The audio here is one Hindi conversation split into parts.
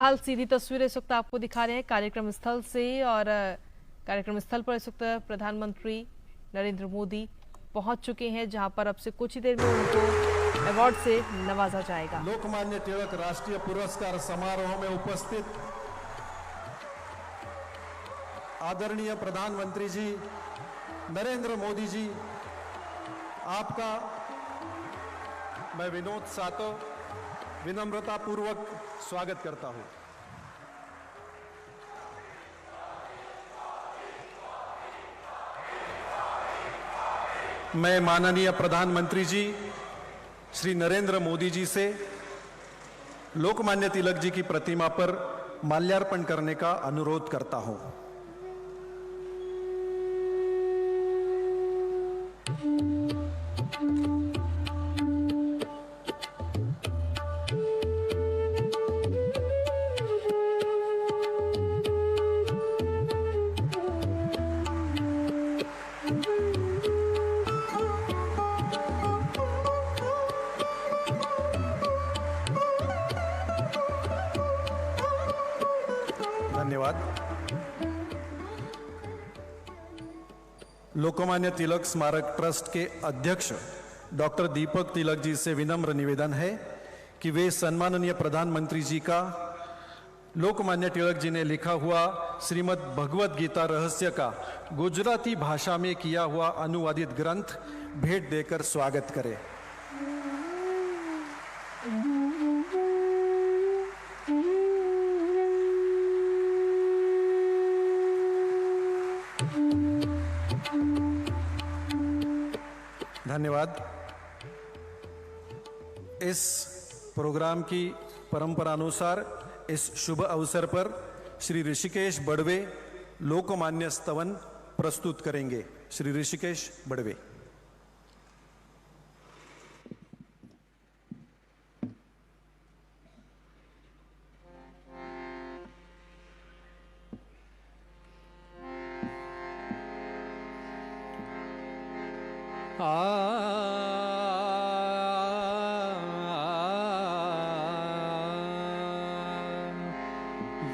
हाल सीधी तस्वीरें इस वक्त आपको दिखा रहे हैं कार्यक्रम स्थल से। और कार्यक्रम स्थल पर इस वक्त प्रधानमंत्री नरेंद्र मोदी पहुंच चुके हैं, जहां पर अब से कुछ ही देर में उनको अवार्ड से नवाजा जाएगा। लोकमान्य तिलक राष्ट्रीय पुरस्कार समारोह में उपस्थित आदरणीय प्रधानमंत्री जी नरेंद्र मोदी जी, आपका मैं विनोद सातो विनम्रता पूर्वक स्वागत करता हूं। मैं माननीय प्रधानमंत्री जी श्री नरेंद्र मोदी जी से लोकमान्य तिलक जी की प्रतिमा पर माल्यार्पण करने का अनुरोध करता हूं। धन्यवाद। लोकमान्य तिलक स्मारक ट्रस्ट के अध्यक्ष डॉक्टर दीपक तिलक जी से विनम्र निवेदन है कि वे सम्माननीय प्रधानमंत्री जी का लोकमान्य तिलक जी ने लिखा हुआ श्रीमद् भगवत गीता रहस्य का गुजराती भाषा में किया हुआ अनुवादित ग्रंथ भेंट देकर स्वागत करें। धन्यवाद। इस प्रोग्राम की परंपरा अनुसार इस शुभ अवसर पर श्री ऋषिकेश बड़वे लोकमान्य स्तवन प्रस्तुत करेंगे। श्री ऋषिकेश बड़वे।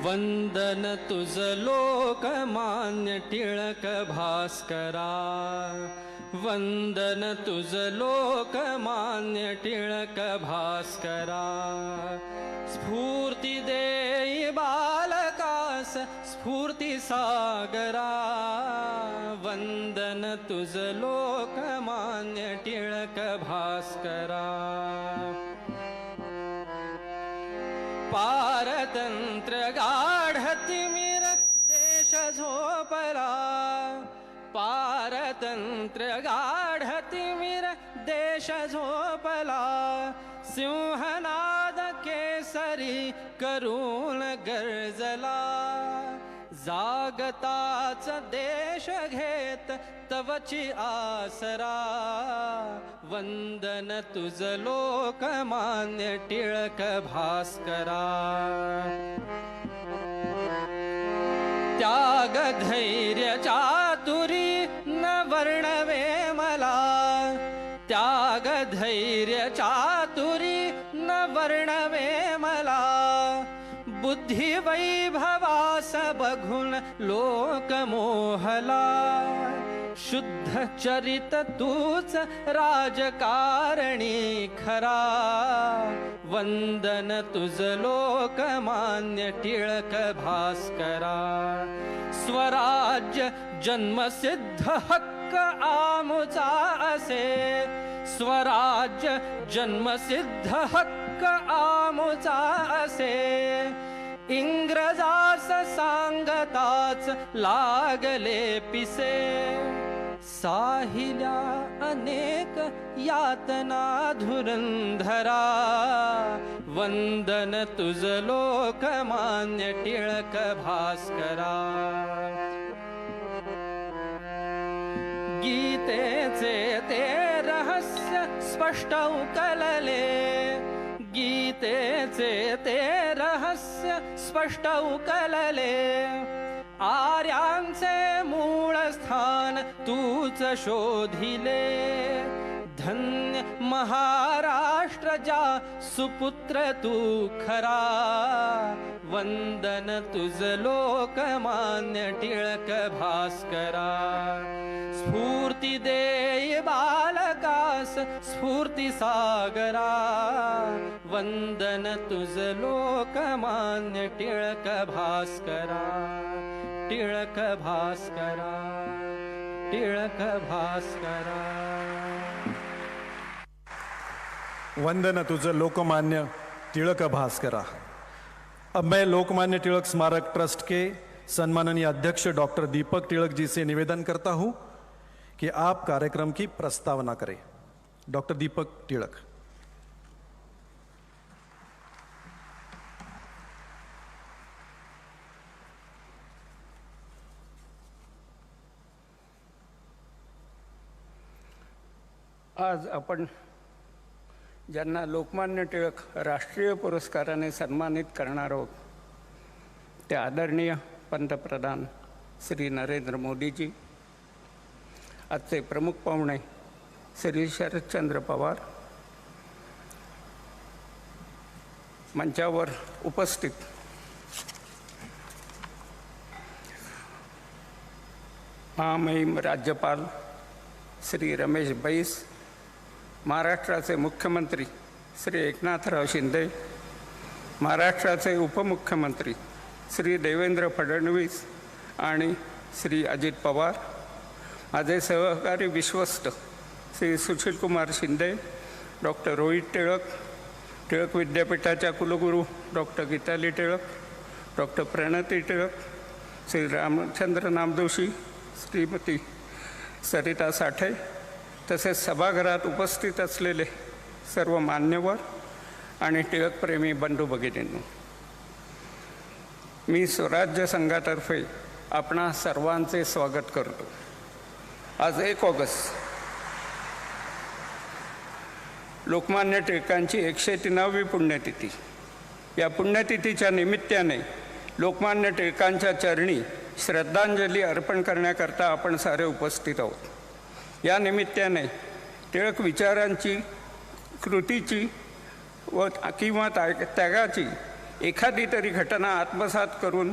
वंदन तुझ लोकमान्य टिळक भास्करा, वंदन तुझ लोकमान्य टिळक भास्करा। स्फूर्ती देई बालकास स्फूर्ती सागरा, वंदन तुझ लोकमान्य टिळक भास्करा। पारतंत्र्य गाढतिमिर देश झोपला, पारतंत्र्य गाढतिमिर देश झोपला। सिंहनाद केसरी करून गर्जला, जागताच देश घेत तवची आसरा। वंदन तुझ लोकमान्य टिळक भास्करा। त्याग धैर्य चातुरी न वर्णवे मला, त्याग धैर्य चातुरी न वर्णवे मला। बुद्धी वैभवास बघून लोक मोहला, शुद्ध चरित तूच राजकारणी खरा। वंदन तुझ लोकमान्य टिळक भास्करा। स्वराज्य जन्मसिद्ध हक्क आमुचा असे, स्वराज्य जन्मसिद्ध हक्क आमुचा असे। इंग्रजास सांगताच लागले पिसे, साहिल्या अनेक यातना धुरंधरा। वंदन तुझ लोकमान्य टिळक भास्करा। गीतेचे ते रहस्य स्पष्ट उकलले, गीतेचे ते रहस्य स्पष्ट उकलले। आर्यांचे मूळ स्थान तूच शोधिले, धन्य महाराष्ट्र जा सुपुत्र तू खरा वंदन तुझ लोकमान्य टिळक भास्करा. स्फूर्ती देय बालकास स्फूर्ती सागरा. वंदन तुझ लोकमान्य टिळक भास्करा. टिळक भास्करा. टिळक भास्करा. वंदन तुझ लोकमान्य तिलक भास्करा. अब मैं लोकमान्य तिलक स्मारक ट्रस्ट के सम्माननीय अध्यक्ष डॉक्टर दीपक तिलक जी से निवेदन करता हूं कि आप कार्यक्रम की प्रस्तावना करें. डॉक्टर दीपक तिलक. आज आपण ज्यांना लोकमान्य टिळक राष्ट्रीय पुरस्काराने सन्मानित करणार आहोत ते आदरणीय पंतप्रधान श्री नरेंद्र मोदीजी, आजचे प्रमुख पाहुणे श्री शरदचंद्र पवार, मंचावर उपस्थित महामहिम राज्यपाल श्री रमेश बैस, महाराष्ट्राचे मुख्यमंत्री श्री एकनाथराव शिंदे, महाराष्ट्राचे उपमुख्यमंत्री श्री देवेंद्र फडणवीस आणि श्री अजित पवार, माझे सहकारी विश्वस्त श्री सुशीलकुमार शिंदे, डॉक्टर रोहित टिळक, टिळक विद्यापीठाच्या कुलगुरू डॉक्टर गीताली टिळक, डॉक्टर प्रणती टिळक, श्री रामचंद्र नामदोशी, श्रीमती सरिता साठे, तसेच सभागृहात उपस्थित असलेले सर्व मान्यवर आणि टिळकप्रेमी बंधू भगिनींनो, मी स्वराज्य संघातर्फे आपणा सर्वांचे स्वागत करतो. आज 1 ऑगस्ट लोकमान्य टिळकांची 103वी पुण्यतिथी. या पुण्यतिथीच्या निमित्ताने लोकमान्य टिळकांच्या चरणी श्रद्धांजली अर्पण करण्याकरता आपण सारे उपस्थित आहोत. या निमित्ताने टिळक विचारांची, कृतीची व किंवा त्यागाची एखादी तरी घटना आत्मसात करून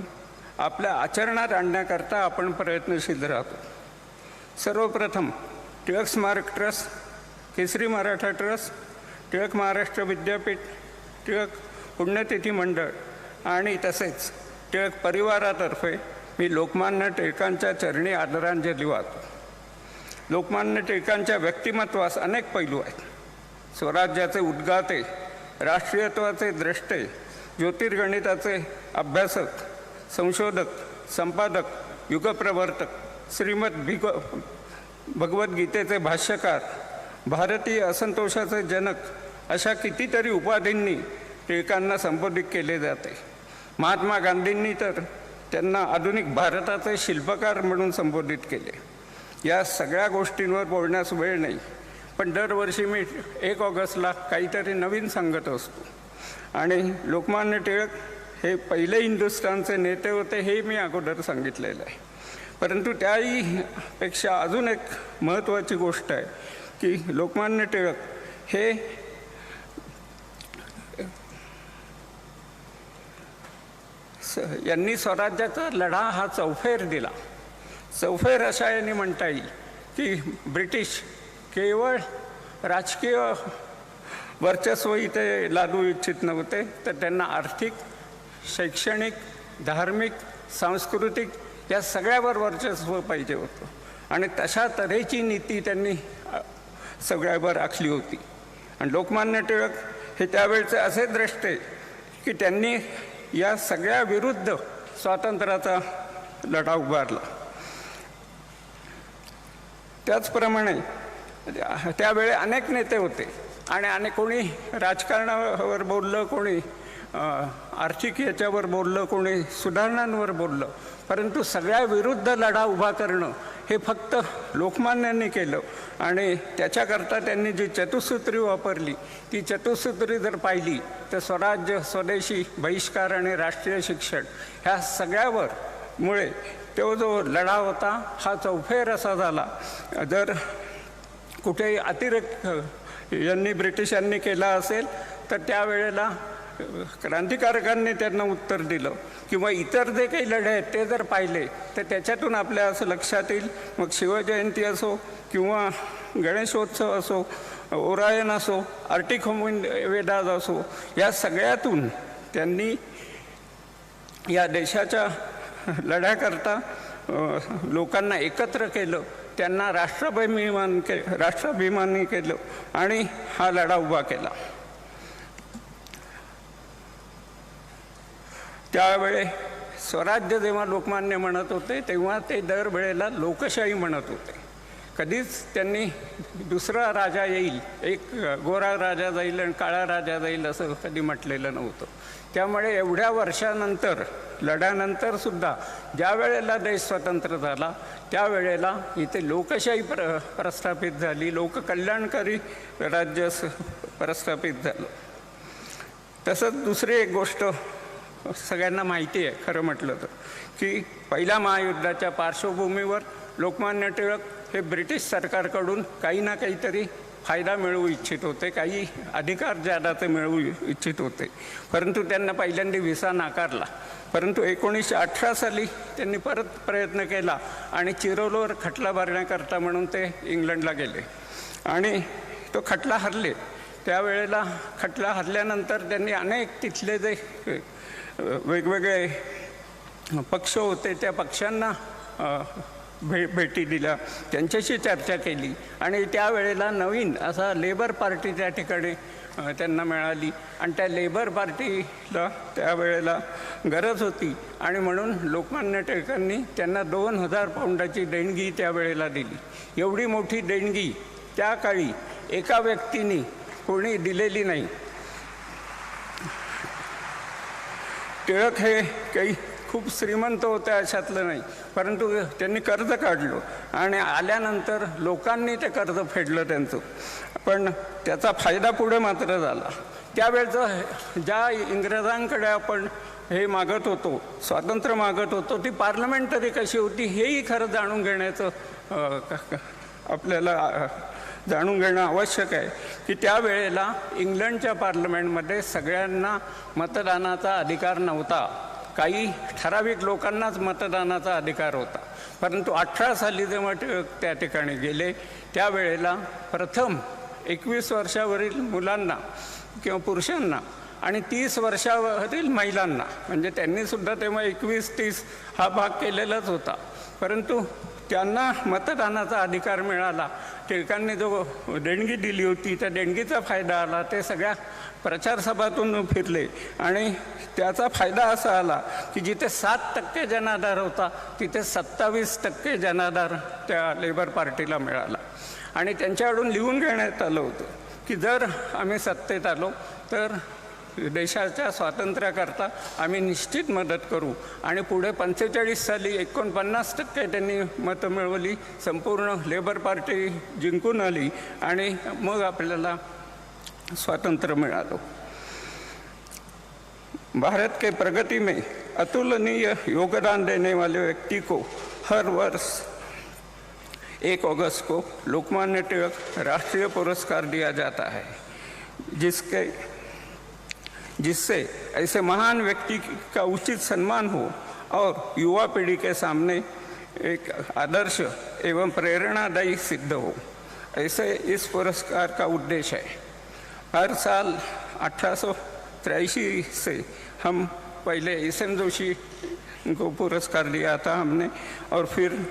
आपल्या आचरणात आणण्याकरता आपण प्रयत्नशील राहतो. सर्वप्रथम टिळक स्मारक ट्रस्ट, केसरी मराठा ट्रस्ट, टिळक महाराष्ट्र विद्यापीठ, टिळक पुण्यतिथी मंडळ आणि तसेच टिळक परिवारातर्फे मी लोकमान्य टिळकांच्या चरणी आदरांजली वाहतो. लोकमान्य टिळकांच्या व्यक्तिमत्वास अनेक पैलू आहेत. स्वराज्याचे उद्गाते, राष्ट्रीयत्वाचे द्रष्टे, ज्योतिर्गणिताचे अभ्यासक, संशोधक, संपादक, युगप्रवर्तक, भगवद्गीतेचे भाष्यकार, भारतीय असंतोषाचे जनक अशा कितीतरी उपाधींनी टिळकांना संबोधित केले जाते. महात्मा गांधींनी तर त्यांना आधुनिक भारताचे शिल्पकार म्हणून संबोधित केले. या सगळ्या गोष्टींवर बोलण्यास वेळ नाही, पण दरवर्षी मी 1 ऑगस्टला काहीतरी नवीन सांगत असतो. आणि लोकमान्य टिळक हे पहिले हिंदुस्थानचे नेते होते हे मी अगोदर सांगितलेलं आहे. परंतु त्याही पेक्षा अजून एक महत्त्वाची गोष्ट आहे की लोकमान्य टिळक हे यांनी स्वराज्याचा लढा हा चौफेर दिला. चौफेर अशा यांनी म्हणता येईल की ब्रिटिश केवळ राजकीय वर्चस्व इथे लादू इच्छित नव्हते, तर त्यांना आर्थिक, शैक्षणिक, धार्मिक, सांस्कृतिक या सगळ्यावर वर्चस्व पाहिजे होतं. आणि तशा तऱ्हेची नीती त्यांनी सगळ्यावर आखली होती. आणि लोकमान्य टिळक हे त्यावेळचे असे द्रष्टे की त्यांनी या सगळ्या विरुद्ध स्वातंत्र्याचा लढा उभारला. त्याचप्रमाणे त्यावेळी अनेक नेते होते आणि कोणी राजकारणावर बोललं, कोणी आर्थिक याच्यावर बोललं, कोणी सुधारणांवर बोललं, परंतु सगळ्या विरुद्ध लढा उभा करणं हे फक्त लोकमान्यांनी केलं. आणि त्याच्याकरता त्यांनी जी चतुसूत्री वापरली ती चतुसूत्री जर पाहिली तर स्वराज्य, स्वदेशी, बहिष्कार आणि राष्ट्रीय शिक्षण ह्या सगळ्यावर मुळे तो जो लढा होता हा चौफेर असा झाला. जर कुठेही अतिरेक यांनी ब्रिटिशांनी केला असेल तर त्यावेळेला क्रांतिकारकांनी त्यांना उत्तर दिलं किंवा इतर जे काही लढे आहेत ते जर पाहिले तर त्याच्यातून आपल्या असं लक्षात येईल. मग शिवजयंती असो किंवा गणेशोत्सव असो, ओरायन असो, आर्टिक वेदाज असो, या सगळ्यातून त्यांनी या देशाच्या लढ्याकरता लोकांना एकत्र केलं, त्यांना राष्ट्राभिमानी केलं आणि हा लढा उभा केला. त्यावेळे स्वराज्य जेव्हा लोकमान्य म्हणत होते तेव्हा ते दरवेळेला लोकशाही म्हणत होते. कधीच त्यांनी दुसरा राजा येईल, एक गोरा राजा जाईल आणि काळा राजा जाईल असं कधी म्हटलेलं नव्हतं. त्यामुळे एवढ्या वर्षानंतर लढ्यानंतर सुद्धा ज्या वेळेला देश स्वतंत्र झाला त्यावेळेला इथे लोकशाही प्रस्थापित झाली, लोककल्याणकारी राज्य प्रस्थापित झालं. तसंच दुसरी एक गोष्ट सगळ्यांना माहिती आहे खरं म्हटलं तर, की पहिल्या महायुद्धाच्या पार्श्वभूमीवर लोकमान्य टिळक हे ब्रिटिश सरकारकडून काही ना काहीतरी फायदा मिळवू इच्छित होते, काही अधिकार जादा मिळवू इच्छित होते. परंतु त्यांना पहिल्यांदा व्हिसा नाकारला. परंतु 1918 साली त्यांनी परत प्रयत्न केला आणि चिरोलवर खटला भरण्याकरता म्हणून ते इंग्लंडला गेले आणि तो खटला हरले. त्यावेळेला खटला हरल्यानंतर त्यांनी अनेक तिथले जे वेगवेगळे पक्ष होते त्या पक्षांना भेटी दिल्या, त्यांच्याशी चर्चा केली आणि त्यावेळेला नवीन असा लेबर पार्टी त्या ठिकाणी त्यांना मिळाली आणि त्या लेबर पार्टीला त्यावेळेला गरज होती आणि म्हणून लोकमान्य टिळकांनी त्यांना 2000 पाऊंडाची देणगी त्यावेळेला दिली. एवढी मोठी देणगी त्या काळी एका व्यक्तीने कोणी दिलेली नाही. टिळक हे काही खूप श्रीमंत होते अशातलं नाही, परंतु त्यांनी कर्ज काढलं आणि आल्यानंतर लोकांनी ते कर्ज फेडलं त्यांचं. पण त्याचा फायदा पुढे मात्र झाला. त्यावेळचं ज्या इंग्रजांकडे आपण हे मागत होतो, स्वातंत्र्य मागत होतो, ती पार्लमेंटरी कशी होती हेही खरं जाणून घेण्याचं आपल्याला जाणून घेणं आवश्यक आहे. की त्यावेळेला इंग्लंडच्या पार्लमेंटमध्ये सगळ्यांना मतदानाचा अधिकार नव्हता, काही ठराविक लोकांनाच मतदानाचा अधिकार होता. परंतु 18 साली जेव्हा त्या ठिकाणी गेले त्यावेळेला प्रथम 21 वर्षावरील मुलांना किंवा पुरुषांना आणि 30 वर्षावरील महिलांना, म्हणजे त्यांनीसुद्धा तेव्हा 21-30 हा भाग केलेलाच होता, परंतु त्यांना मतदानाचा अधिकार मिळाला. टिळकांनी जो देणगी दिली होती त्या देणगीचा फायदा आला. ते सगळ्या प्रचारसभातून फिरले आणि त्याचा फायदा असा आला की जिथे 7% जनाधार होता तिथे 27% जनाधार त्या लेबर पार्टीला मिळाला. आणि त्यांच्याकडून लिहून घेण्यात आलं होतं की जर आम्ही सत्तेत आलो तर देशाच्या स्वातंत्र्याकरता आम्ही निश्चित मदत करू. आणि पुढे 45 साली 49% त्यांनी मतं मिळवली, संपूर्ण लेबर पार्टी जिंकून आली आणि मग आपल्याला स्वातंत्र्य मिळालं. भारत के प्रगति में अतुलनीय योगदान देने वाले व्यक्ति को हर वर्ष 1 अगस्त को लोकमान्य तिलक राष्ट्रीय पुरस्कार दिया जाता है, जिससे ऐसे महान व्यक्ति का उचित सम्मान हो और युवा पीढ़ी के सामने एक आदर्श एवं प्रेरणादायी सिद्ध हो, ऐसे इस पुरस्कार का उद्देश्य है. हर साल 1883 से हम पहले एस.एम. जोशी को पुरस्कार दिया था हमने, और फिर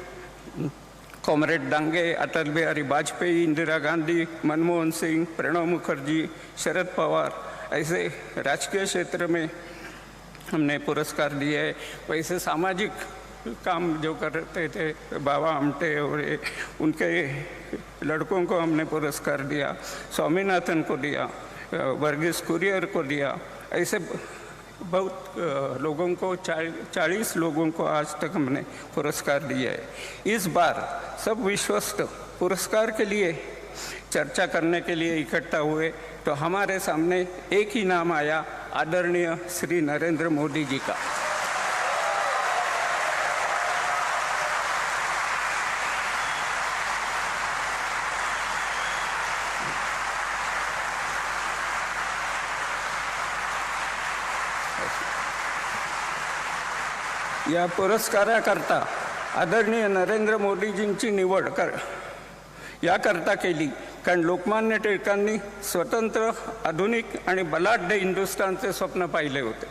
कॉमरेड डांगे, अटल बिहारी वाजपेयी, इंदिरा गांधी, मनमोहन सिंह, प्रणब मुखर्जी, शरद पवार, ऐसे राजकीय क्षेत्र में हमने पुरस्कार दिए है. वैसे सामाजिक काम जो करते थे बाबा आमटे और उनके लड़कों को हमने पुरस्कार दिया, स्वामीनाथन को दिया, वर्गीस कुरियर को दिया. ऐसे बहुत लोगों को 40 लोगों को आज तक हमने पुरस्कार दिया है. इस बार सब विश्वस्त पुरस्कार के लिए चर्चा करने के लिए इकट्ठा हुए तो हमारे सामने एक ही नाम आया, आदरणीय श्री नरेंद्र मोदी जी का. या पुरस्काराकरता आदरणीय नरेंद्र मोदीजींची निवड याकरता केली, कारण लोकमान्य टिळकांनी स्वतंत्र, आधुनिक आणि बलाढ्य हिंदुस्थानचे स्वप्न पाहिले होते.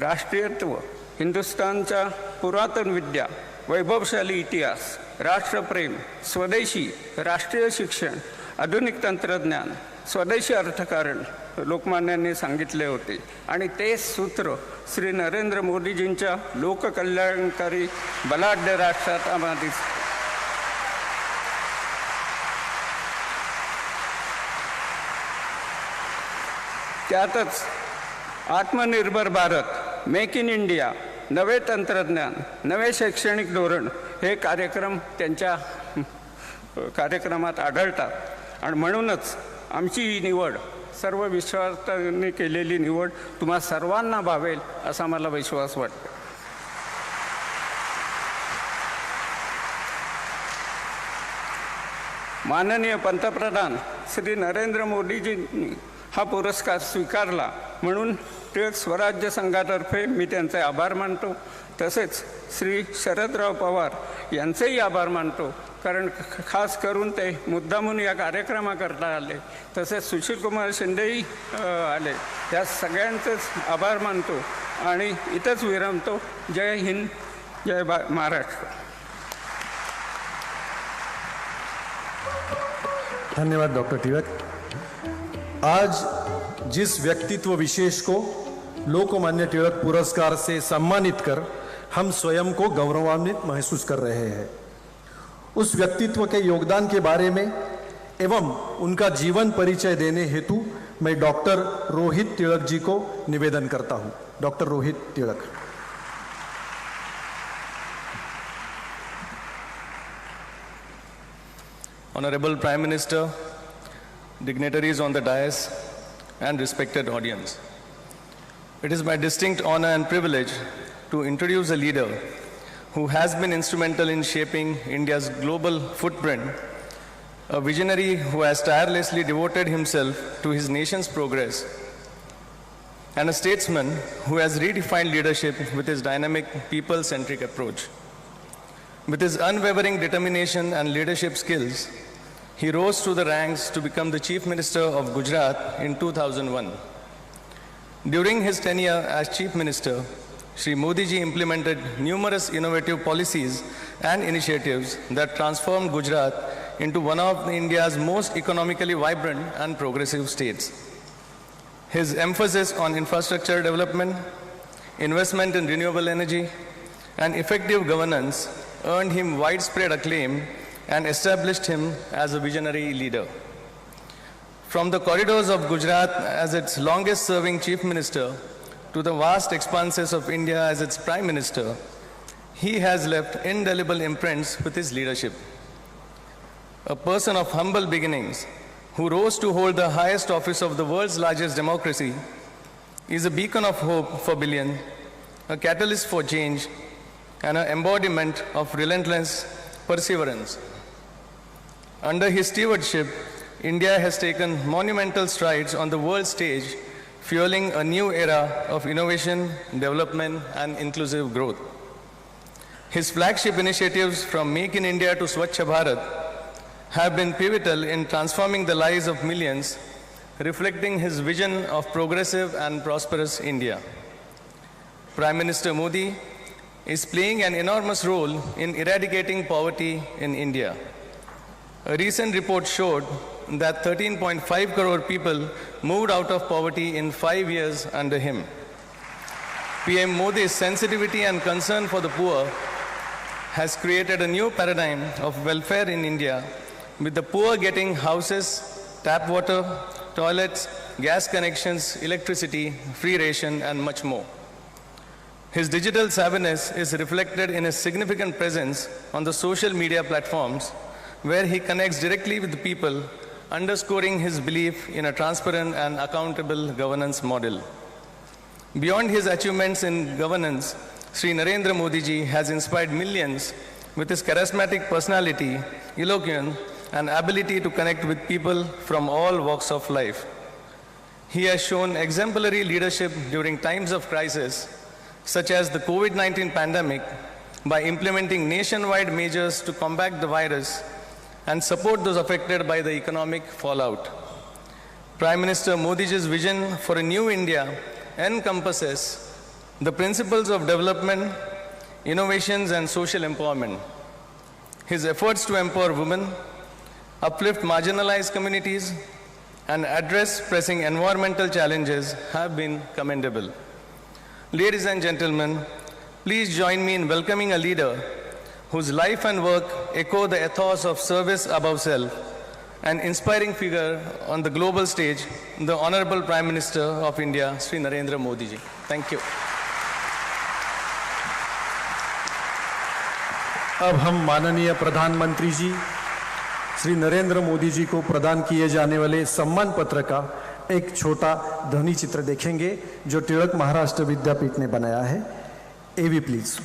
राष्ट्रीयत्व, हिंदुस्थानच्या पुरातन विद्या, वैभवशाली इतिहास, राष्ट्रप्रेम, स्वदेशी, राष्ट्रीय शिक्षण, आधुनिक तंत्रज्ञान, स्वदेशी अर्थकारण लोकमान्यांनी सांगितले होते. आणि तेच सूत्र श्री नरेंद्र मोदीजींच्या लोककल्याणकारी बलाढ्य राष्ट्रात आम्हाला दिसते. त्यातच आत्मनिर्भर भारत, मेक इन इंडिया, नवे तंत्रज्ञान, नवे शैक्षणिक धोरण हे कार्यक्रम त्यांच्या कार्यक्रमात आढळतात. आणि म्हणूनच आमची ही निवड, सर्व विश्वासाने केलेली निवड तुम्हा सर्वांना भावेल असा मला विश्वास वाटतो. माननीय पंतप्रधान श्री नरेंद्र मोदीजींनी हा पुरस्कार स्वीकारला म्हणून टिळक स्वराज्य संघातर्फे मी त्यांचे आभार मानतो. तसेच श्री शरदराव पवार यांचेही आभार मानतो, कारण खास करून ते मुद्दामून या कार्यक्रमाकरता आले. तसेच सुशीलकुमार शिंदेही आले. त्या सगळ्यांचेच आभार मानतो आणि इथंच विरमतो. जय हिंद, जय महाराष्ट्र. धन्यवाद डॉक्टर तिलक. आज जिस व्यक्तित्व विशेष को लोकमान्य तिलक पुरस्कार से सम्मानित कर हम स्वयं को गौरवान्वित महसूस कर रहे हैं, उस व्यक्तित्व के योगदान के बारे में एवं उनका जीवन परिचय देने हेतु मैं डॉक्टर रोहित तिलक जी को निवेदन करता हूं. Doctor Rohit Tilak. Honorable Prime Minister, dignitaries on the dais, and respected audience. It is my distinct honor and privilege to introduce a leader who has been instrumental in shaping India's global footprint, a visionary who has tirelessly devoted himself to his nation's progress, and a statesman who has redefined leadership with his dynamic, people-centric approach. With his unwavering determination and leadership skills, he rose through the ranks to become the Chief Minister of Gujarat in 2001. During his tenure as Chief Minister, Shri Modi ji implemented numerous innovative policies and initiatives that transformed Gujarat into one of India's most economically vibrant and progressive states. His emphasis on infrastructure development, investment in renewable energy, and effective governance earned him widespread acclaim and established him as a visionary leader. From the corridors of Gujarat as its longest-serving Chief Minister to the vast expanses of India as its Prime Minister, he has left indelible imprints with his leadership. A person of humble beginnings who rose to hold the highest office of the world's largest democracy is a beacon of hope for billions, a catalyst for change, and an embodiment of relentless perseverance. Under his stewardship, India has taken monumental strides on the world stage, fueling a new era of innovation, development, and inclusive growth. His flagship initiatives from Make in India to Swachh Bharat have been pivotal in transforming the lives of millions, reflecting his vision of progressive and prosperous India. Prime Minister Modi is playing an enormous role in eradicating poverty in India. A recent report showed that 13.5 crore people moved out of poverty in 5 years under him. PM Modi's sensitivity and concern for the poor has created a new paradigm of welfare in India, with the poor getting houses, tap water, toilets, gas connections, electricity, free ration, and much more. His digital savviness is reflected in his significant presence on the social media platforms, where he connects directly with the people, underscoring his belief in a transparent and accountable governance model. Beyond his achievements in governance, Sri Narendra Modi ji has inspired millions with his charismatic personality, eloquence, and ability to connect with people from all walks of life. He has shown exemplary leadership during times of crisis, such as the COVID-19 pandemic, by implementing nationwide measures to combat the virus and support those affected by the economic fallout. Prime Minister Modi's vision for a new India encompasses the principles of development, innovations, and social empowerment. His efforts to empower women, uplift marginalized communities, and address pressing environmental challenges have been commendable. Ladies and gentlemen, please join me in welcoming a leader whose life and work echo the ethos of service above self, an inspiring figure on the global stage, the Honorable Prime Minister of India, Shri Narendra Modi ji. Thank you. अब हम माननीय प्रधानमंत्री जी श्री नरेंद्र मोदी जी को प्रदान किए जाने वाले सम्मान पत्र का एक छोटा ध्वनि चित्र देखेंगे जो टिळक महाराष्ट्र विद्यापीठ ने बनाया है। एवी please.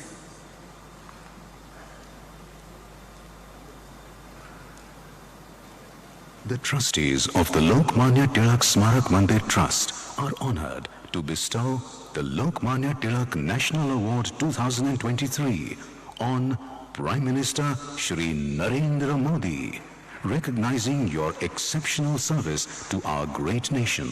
The trustees of the Lokmanya Tilak Smarak Mandir Trust are honored to bestow the Lokmanya Tilak National Award 2023 on Prime Minister Shri Narendra Modi, recognizing your exceptional service to our great nation.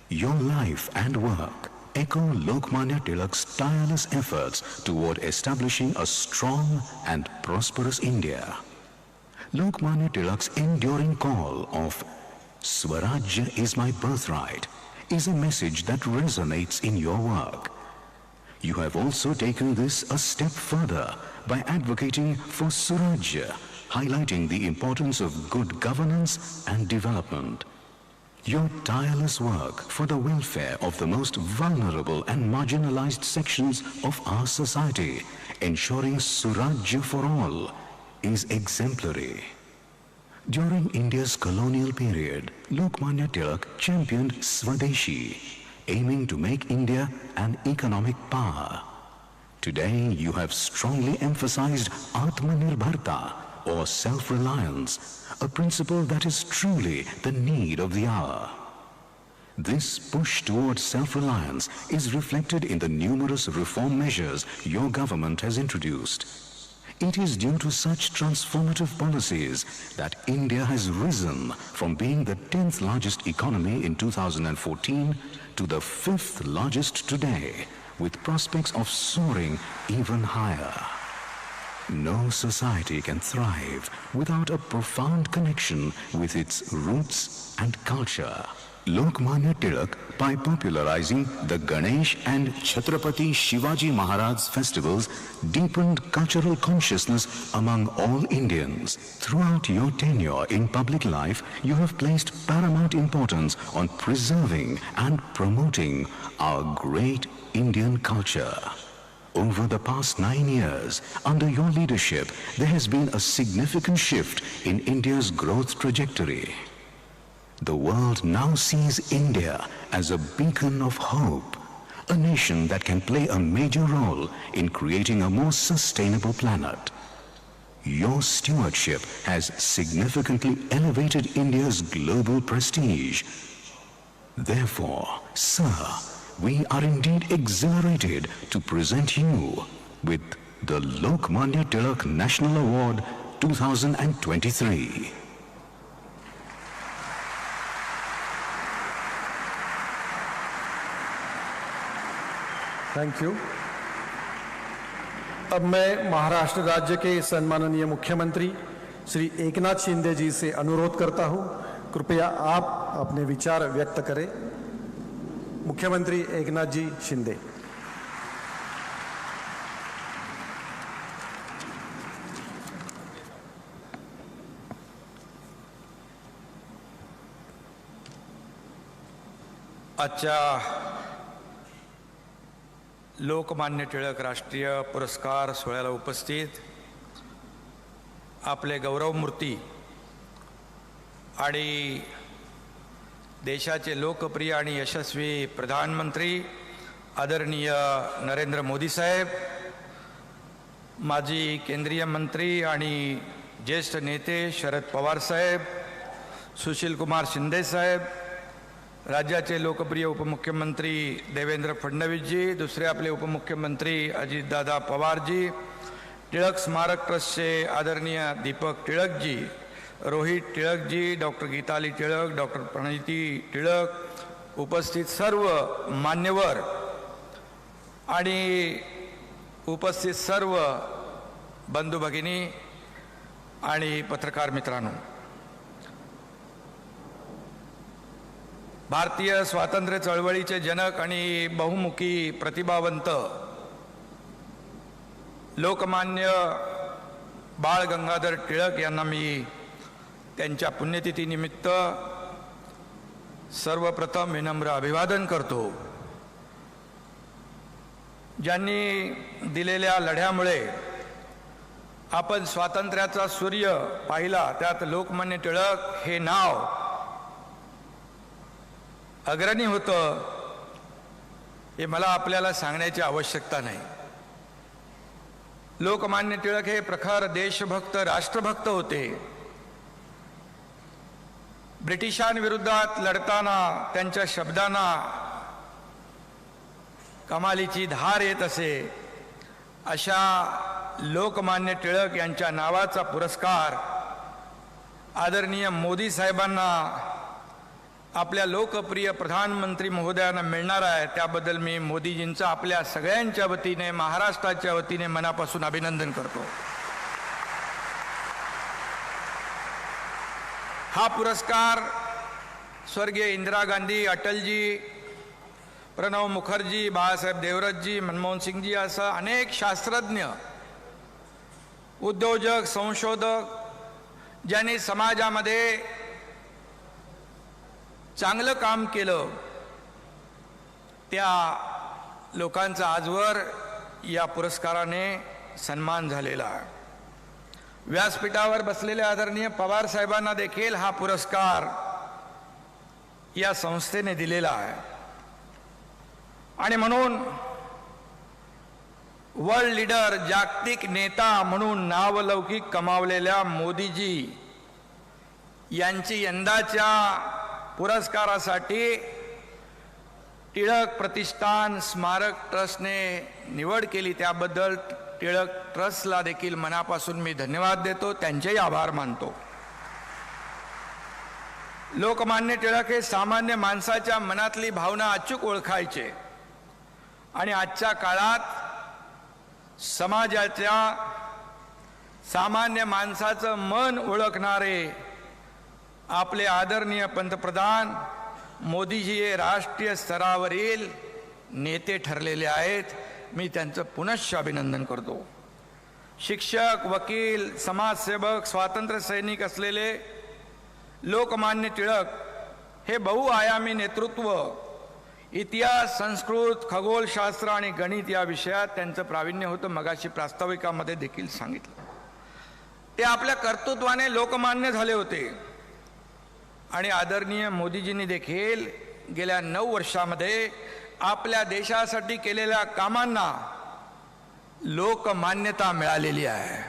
Your life and work echo Lokmanya Tilak's tireless efforts toward establishing a strong and prosperous India. Lokmanya Tilak's enduring call of Swarajya is my birthright is a message that resonates in your work. You have also taken this a step further by advocating for Surajya, highlighting the importance of good governance and development. Your tireless work for the welfare of the most vulnerable and marginalized sections of our society, ensuring Surajya for all, is exemplary. During India's colonial period, Lokmanya Tilak championed Swadeshi, aiming to make India an economic power. Today, you have strongly emphasized Atmanirbharta, or self-reliance, a principle that is truly the need of the hour. This push towards self-reliance is reflected in the numerous reform measures your government has introduced. It is due to such transformative policies that India has risen from being the 10th largest economy in 2014 to the 5th largest today, with prospects of soaring even higher. No society can thrive without a profound connection with its roots and culture. Lokmanya Tilak, by popularizing the Ganesh and Chhatrapati Shivaji Maharaj festivals, deepened cultural consciousness among all Indians. Throughout your tenure in public life, you have placed paramount importance on preserving and promoting our great Indian culture. Over the past 9 years, under your leadership, there has been a significant shift in India's growth trajectory. The world now sees India as a beacon of hope, a nation that can play a major role in creating a more sustainable planet. Your stewardship has significantly elevated India's global prestige. Therefore, sir, we are indeed exhilarated to present you with the Lokmanya Tilak National Award 2023. Thank you. अब मैं महाराष्ट्र राज्य के सम्माननीय मुख्यमंत्री श्री एकनाथ शिंदे जी से अनुरोध करता हूं, कृपया आप अपने विचार व्यक्त करें। मुख्यमंत्री एकनाथ जी शिंदे। आजच्या लोकमान्य टिळक राष्ट्रीय पुरस्कार सोहळ्याला उपस्थित आपले गौरवमूर्ती आणि देशाचे लोकप्रिय आणि यशस्वी प्रधानमंत्री आदरणीय नरेंद्र मोदी साहेब, माजी केंद्रीय मंत्री आणि ज्येष्ठ नेते शरद पवार साहेब, सुशील कुमार शिंदे साहेब, राज्याचे लोकप्रिय उपमुख्यमंत्री देवेंद्र फडणवीसजी, दुसरे आपले उपमुख्यमंत्री अजितदादा पवारजी, टिळक स्मारक ट्रस्टचे आदरणीय दीपक टिळकजी, रोहित टिळकजी, डॉक्टर गीताली टिळक, डॉक्टर प्रणिती टिळक, उपस्थित सर्व मान्यवर आणि उपस्थित सर्व बंधू भगिनी आणि पत्रकार मित्रांनो, भारतीय स्वातंत्र्य चळवळीचे जनक आणि बहुमुखी प्रतिभावंत लोकमान्य बाळ गंगाधर टिळक यांना मी त्यांच्या पुण्यतिथीनिमित्त सर्वप्रथम विनम्र अभिवादन करतो. ज्यांनी दिलेल्या लढ्यामुळे आपण स्वातंत्र्याचा सूर्य पाहिला, त्यात लोकमान्य टिळक हे नाव अग्रणी होतं, हे मला आपल्याला सांगण्याची आवश्यकता नाही. लोकमान्य टिळक हे प्रखर देशभक्त, राष्ट्रभक्त होते. ब्रिटिशांविरोधात लढताना त्यांच्या शब्दांना कमालीची धार येत असे. अशा लोकमान्य टिळक यांच्या नावाचा पुरस्कार आदरणीय मोदी साहेबांना, आपल्या लोकप्रिय प्रधानमंत्री महोदयांना मिळणार आहे. त्याबद्दल मी मोदीजींचं आपल्या सगळ्यांच्या वतीने, महाराष्ट्राच्या वतीने मनापासून अभिनंदन करतो. हा पुरस्कार स्वर्गीय इंदिरा गांधी, अटलजी, प्रणव मुखर्जी, बाळासाहेब देवरतजी, मनमोहन सिंगजी असं अनेक शास्त्रज्ञ, उद्योजक, संशोधक ज्यांनी समाजामध्ये चांगलं काम केलं, त्या लोकांचा आजवर या पुरस्काराने सन्मान झालेला आहे. व्यासपीठावर बसलेल्या आदरणीय पवार साहेबांना देखील हा पुरस्कार या संस्थेने दिलेला आहे. आणि म्हणून वर्ल्ड लीडर, जागतिक नेता म्हणून नावलौकिक कमावलेल्या मोदीजी यांची यंदाच्या पुरस्कारासाठी टिळक प्रतिष्ठान स्मारक ट्रस्टने निवड केली. त्याबद्दल टिळक ट्रस्टला देखील मनापासून मी धन्यवाद देतो, त्यांचेही आभार मानतो. लोकमान्य टिळक हे सामान्य माणसाच्या मनातली भावना अचूक ओळखायचे आणि आजच्या काळात समाजाच्या सामान्य माणसाचं मन ओळखणारे आपले आदरणीय पंतप्रधान मोदीजी हे राष्ट्रीय स्तरावरील नेते ठरलेले आहेत. मी त्यांचं पुनश्च अभिनंदन करतो. शिक्षक, वकील, समाजसेवक, स्वातंत्र्य सैनिक असलेले लोकमान्य टिळक हे बहुआयामी नेतृत्व, इतिहास, संस्कृत, खगोलशास्त्र आणि गणित या विषयात त्यांचं प्रावीण्य होतं. मगाशी प्रास्ताविकामध्ये देखील सांगितलं. ते आपल्या कर्तृत्वाने लोकमान्य झाले होते. आणि आदरणीय मोदीजींनी देखील गेल्या 9 वर्षामध्ये आपल्या देशासाठी केलेल्या कामांना लोकमान्यता मिळालेली आहे.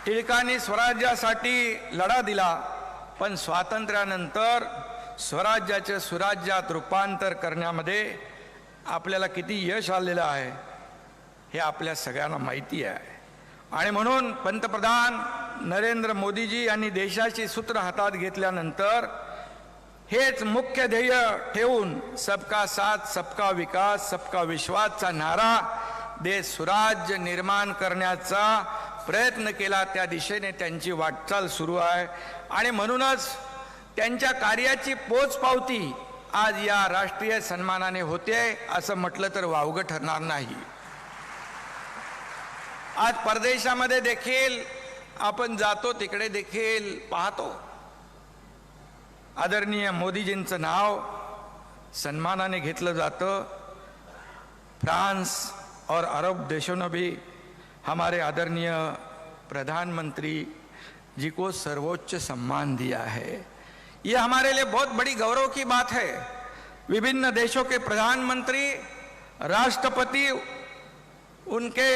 टिळकांनी स्वराज्यासाठी लढा दिला, पण स्वातंत्र्यानंतर स्वराज्याचे सुराज्यात रूपांतर करण्यामध्ये आपल्याला किती यश आलेलं आहे हे आपल्या सगळ्यांना माहिती आहे. आणि म्हणून पंतप्रधान नरेंद्र मोदीजी यांनी देशाची सूत्र हातात घेतल्यानंतर हेच मुख्य ध्येय ठेवून सबका साथ, सबका विकास, सबका विश्वासचा नारा देश सुराज्य निर्माण करण्याचा प्रयत्न केला. त्या दिशेने त्यांची वाटचाल सुरू आहे. आणि म्हणूनच त्यांच्या कार्याची पोचपावती आज या राष्ट्रीय सन्मानाने होते असं म्हटलं तर वावगं ठरणार नाही. आज परदेशामध्ये देखील आपण जातो, तिकडे देखील पाहतो आदरणीय मोदीजींचं नाव सन्मानाने घेतलं जातं. फ्रांस और अरब देशों ने भी हमारे आदरणीय प्रधानमंत्री जी को सर्वोच्च सम्मान दिया है. ये हमारे लिए बहुत बड़ी गौरव की बात है. विभिन्न देशों के प्रधानमंत्री, राष्ट्रपति उनके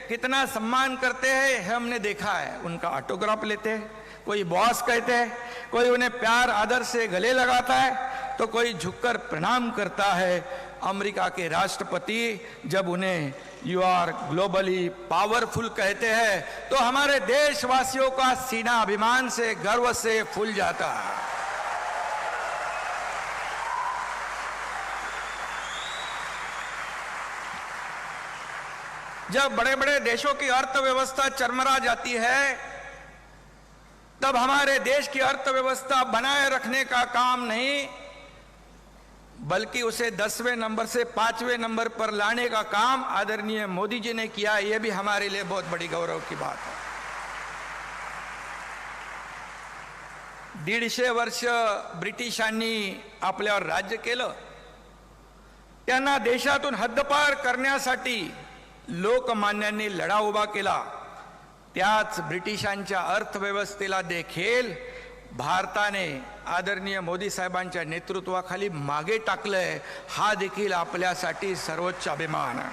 कितना सम्मान करते हैं हमने देखा है. उनका ऑटोग्राफ लेते हैं, कोई बॉस कहते हैं, कोई उन्हें प्यार आदर से गले लगाता है तो कोई झुककर प्रणाम करता है। अमेरिका के राष्ट्रपति जब उन्हें यू आर ग्लोबली पावरफुल कहते हैं तो हमारे देशवासियों का सीना अभिमान से गर्व से फूल जाता है। जब बड़े बड़े देशों की अर्थव्यवस्था चरमरा जाती है तब हमारे देश की अर्थव्यवस्था बनाए रखने का काम नहीं बल्कि उसे 10वें नंबर से 5वें नंबर पर लाने का काम आदरणीय मोदी जी ने किया। यह भी हमारे लिए बहुत बड़ी गौरव की बात है। 150 वर्ष ब्रिटिशांनी आपल्यावर राज्य केलं, त्यांना देशातून हद्दपार करण्यासाठी लोकमान्यांनी लढा उभा केला। त्याच ब्रिटिशांच्या अर्थव्यवस्थेला देखील भारताने आदरणीय मोदी साहेबांच्या नेतृत्वाखाली मागे टाकलंय। हा देखील आपल्यासाठी सर्वोच्च अभिमान आहे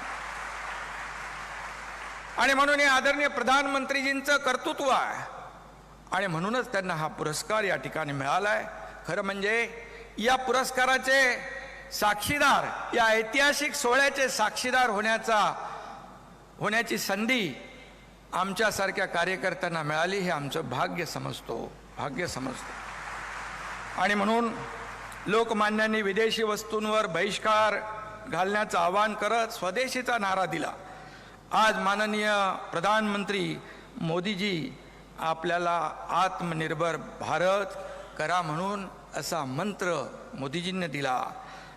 आणि म्हणून हे आदरणीय प्रधानमंत्रीजींचं कर्तृत्व आहे आणि म्हणूनच त्यांना हा पुरस्कार या ठिकाणी मिळालाय। खरं म्हणजे या पुरस्काराचे साक्षीदार, या ऐतिहासिक सोहळ्याचे साक्षीदार होण्याची संधी आमच्यासारख्या कार्यकर्त्यांना मिळाली हे आमचं भाग्य समजतो। आणि म्हणून लोकमान्यांनी विदेशी वस्तूंवर बहिष्कार घालण्याचं आवाहन करत स्वदेशीचा नारा दिला। आज माननीय प्रधानमंत्री मोदीजी आपल्याला आत्मनिर्भर भारत करा म्हणून असा मंत्र मोदीजींनी दिला।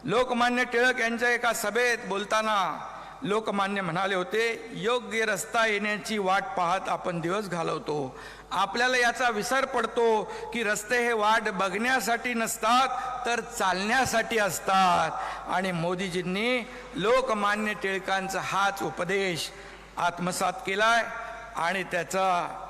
लोकमान्य टिळक यांच्या एका सभेत बोलताना लोकमान्य म्हणाले होते, योग्य रस्ता येण्याची वाट पाहत आपण दिवस घालवतो। आपल्याला याचा विसर पडतो की रस्ते हे वाट बघण्यासाठी नसतात तर चालण्यासाठी असतात। आणि मोदीजींनी लोकमान्य टिळकांचा हाच उपदेश आत्मसात केलाय आणि त्याचा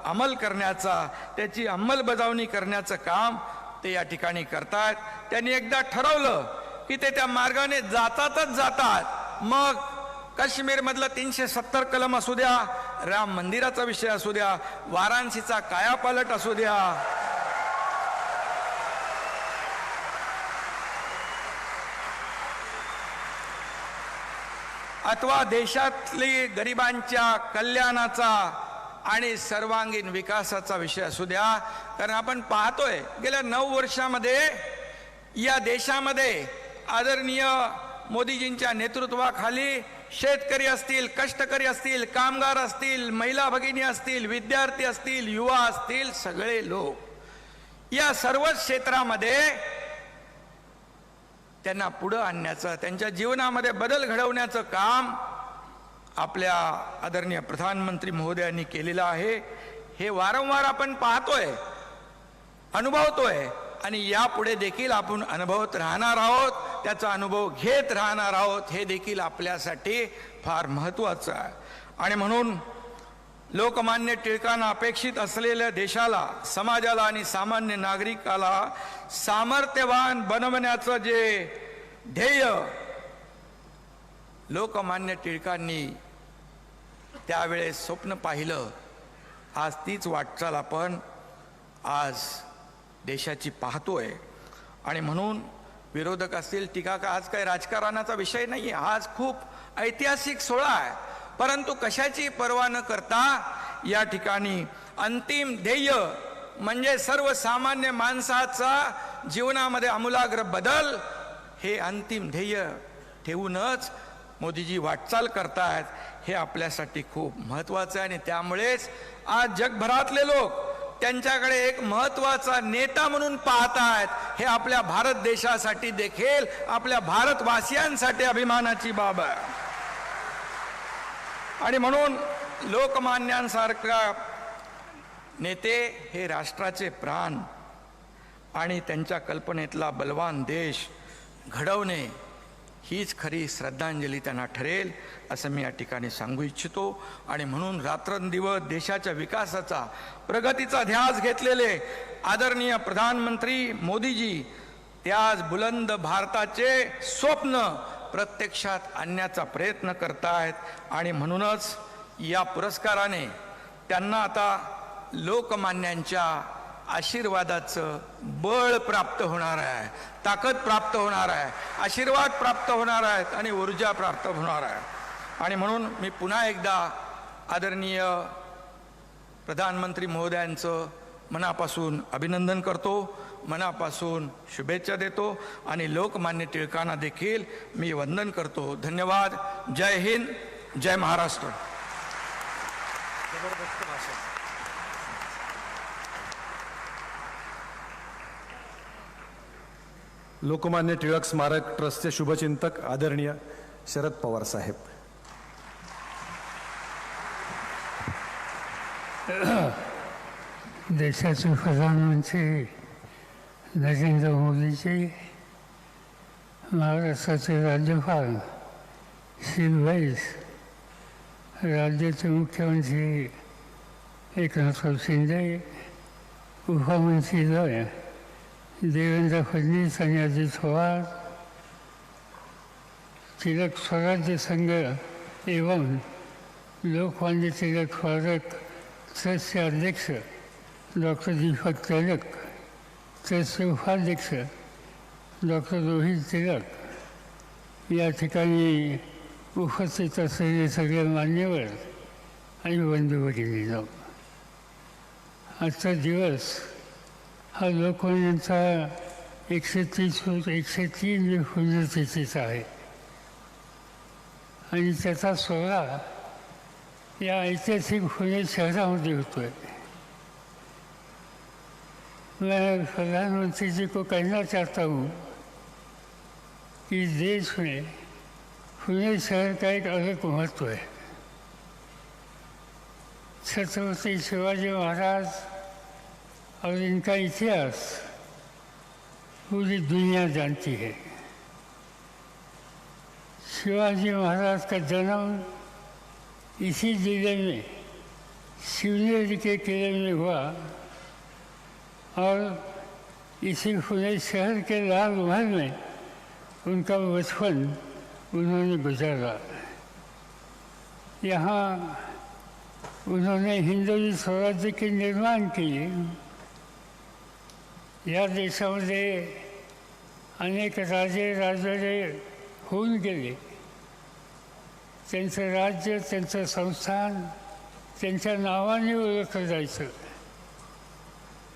अंमल करण्याचा, त्याची अंमलबजावणी करण्याचं काम ते या ठिकाणी करतात। त्यांनी एकदा ठरवलं की ते त्या मार्गाने जातात। मग काश्मीर मधलं 370 कलम असू द्या, राम मंदिराचा विषय असू द्या, वाराणसीचा कायापालट असू द्या, अथवा देशातली गरिबांच्या कल्याणाचा आणि सर्वांगीण विकासाचा विषय असू द्या। कारण आपण पाहतोय गेल्या 9 वर्षामध्ये या देशामध्ये आदरणीय मोदीजींच्या नेतृत्वाखाली शेतकरी असतील, कष्टकरी असतील, कामगार असतील, महिला भगिनी असतील, विद्यार्थी असतील, युवा असतील, सगळे लोक या सर्व क्षेत्रामध्ये त्यांना पुढे आणण्याचं, त्यांच्या जीवनामध्ये बदल घडवण्याचं काम आपल्या आदरणीय प्रधानमंत्री महोदयांनी केलेलं आहे। हे वारंवार आपण पाहतोय, अनुभवतोय आणि यापुढे देखील आपण अनुभवत राहणार आहोत, त्याचा अनुभव घेत राहणार आहोत। हे देखील आपल्यासाठी फार महत्त्वाचं आहे। आणि म्हणून लोकमान्य टिळकांना अपेक्षित असलेल्या देशाला, समाजाला आणि सामान्य नागरिकाला सामर्थ्यवान बनवण्याचं जे ध्येय लोकमान्य टिळकांनी त्यावेळेस स्वप्न पाहिलं, आज तीच वाटचाल आपण आज देशाची पाहतोय। आणि म्हणून विरोधक असतील, टीका का, आज काही राजकारणाचा विषय नाही आहे, आज खूप ऐतिहासिक सोहळा आहे। परंतु कशाची पर्वा न करता या ठिकाणी अंतिम ध्येय म्हणजे सर्वसामान्य माणसाचा जीवनामध्ये आमूलाग्र बदल, हे अंतिम ध्येय ठेवूनच मोदीजी वाटचाल करतायत। हे आपल्यासाठी खूप महत्त्वाचं आहे आणि त्यामुळेच आज जगभरातले लोक त्यांच्याकडे एक महत्त्वाचा नेता म्हणून पाहतायत। हे आपल्या भारत देशासाठी देखील, आपल्या भारतवासियांसाठी अभिमानाची बाब आहे। आणि म्हणून लोकमान्यांसारखा नेते हे राष्ट्राचे प्राण आणि त्यांच्या कल्पनेतला बलवान देश घडवणे हीच खरी श्रद्धांजली त्यांना ठरेल असं मी या ठिकाणी सांगू इच्छितो। आणि म्हणून रात्रंदिवस देशाच्या विकासाचा, प्रगतीचा ध्यास घेतलेले आदरणीय प्रधानमंत्री मोदीजी त्याच बुलंद भारताचे स्वप्न प्रत्यक्षात आणण्याचा प्रयत्न करतायत। आणि म्हणूनच या पुरस्काराने त्यांना आता लोकमान्यांच्या आशीर्वादाचं बळ प्राप्त होणार आहे, ताकद प्राप्त होणार आहे, आशीर्वाद प्राप्त होणार आहेत आणि ऊर्जा प्राप्त होणार आहे. आणि म्हणून मी पुन्हा एकदा आदरणीय प्रधानमंत्री महोदयांचं मनापासून अभिनंदन करतो, मनापासून शुभेच्छा देतो आणि लोकमान्य टिळकांना देखील मी वंदन करतो. धन्यवाद. जय हिंद, जय महाराष्ट्र. लोकमान्य टिळक स्मारक ट्रस्टचे शुभचिंतक आदरणीय शरद पवार साहेब. देशाचे प्रधानमंत्री नरेंद्र मोदीजी, महाराष्ट्राचे राज्यपाल श्री वैस, राज्याचे मुख्यमंत्री एकनाथ शिंदे, उपमंत्रीद्वय देवेंद्र फडणवीस आणि अजित पवार, तिलक स्वराज्य संघ एवं लोकमान्य तिलक स्मारक ट्रस्टचे अध्यक्ष डॉक्टर दीपक तिलक, ट्रस्टचे उपाध्यक्ष डॉक्टर रोहित तिलक, या ठिकाणी उपस्थित असलेले सगळे मान्यवर आणि बंधू भगिनींनो, आजचा दिवस हा लोकमान्यांचा 103 पुण्यतिथीचा आहे आणि त्याचा सोहळा या ऐतिहासिक पुणे शहरामध्ये होतोय. मैं प्रधानमंत्री जी को कहना चाहता हूँ कि देश में पुणे शहर का एक अलग महत्व है. छत्रपति शिवाजी महाराज और इनका इतिहास पूरी दुनिया जानती है. शिवाजी महाराज का जन्म इसी जिले में शिवनेरी के किले में हुआ और इसी पुणे शहर के लाल महल में उनका बचपन उन्होंने गुजारा. यहाँ उन्होंने हिंदवी स्वराज्य के निर्माण किए. या देशामध्ये अनेक राजे राजवाडे होऊन गेले. त्यांचं राज्य, त्यांचं संस्थान त्यांच्या नावाने ओळखलं जायचं.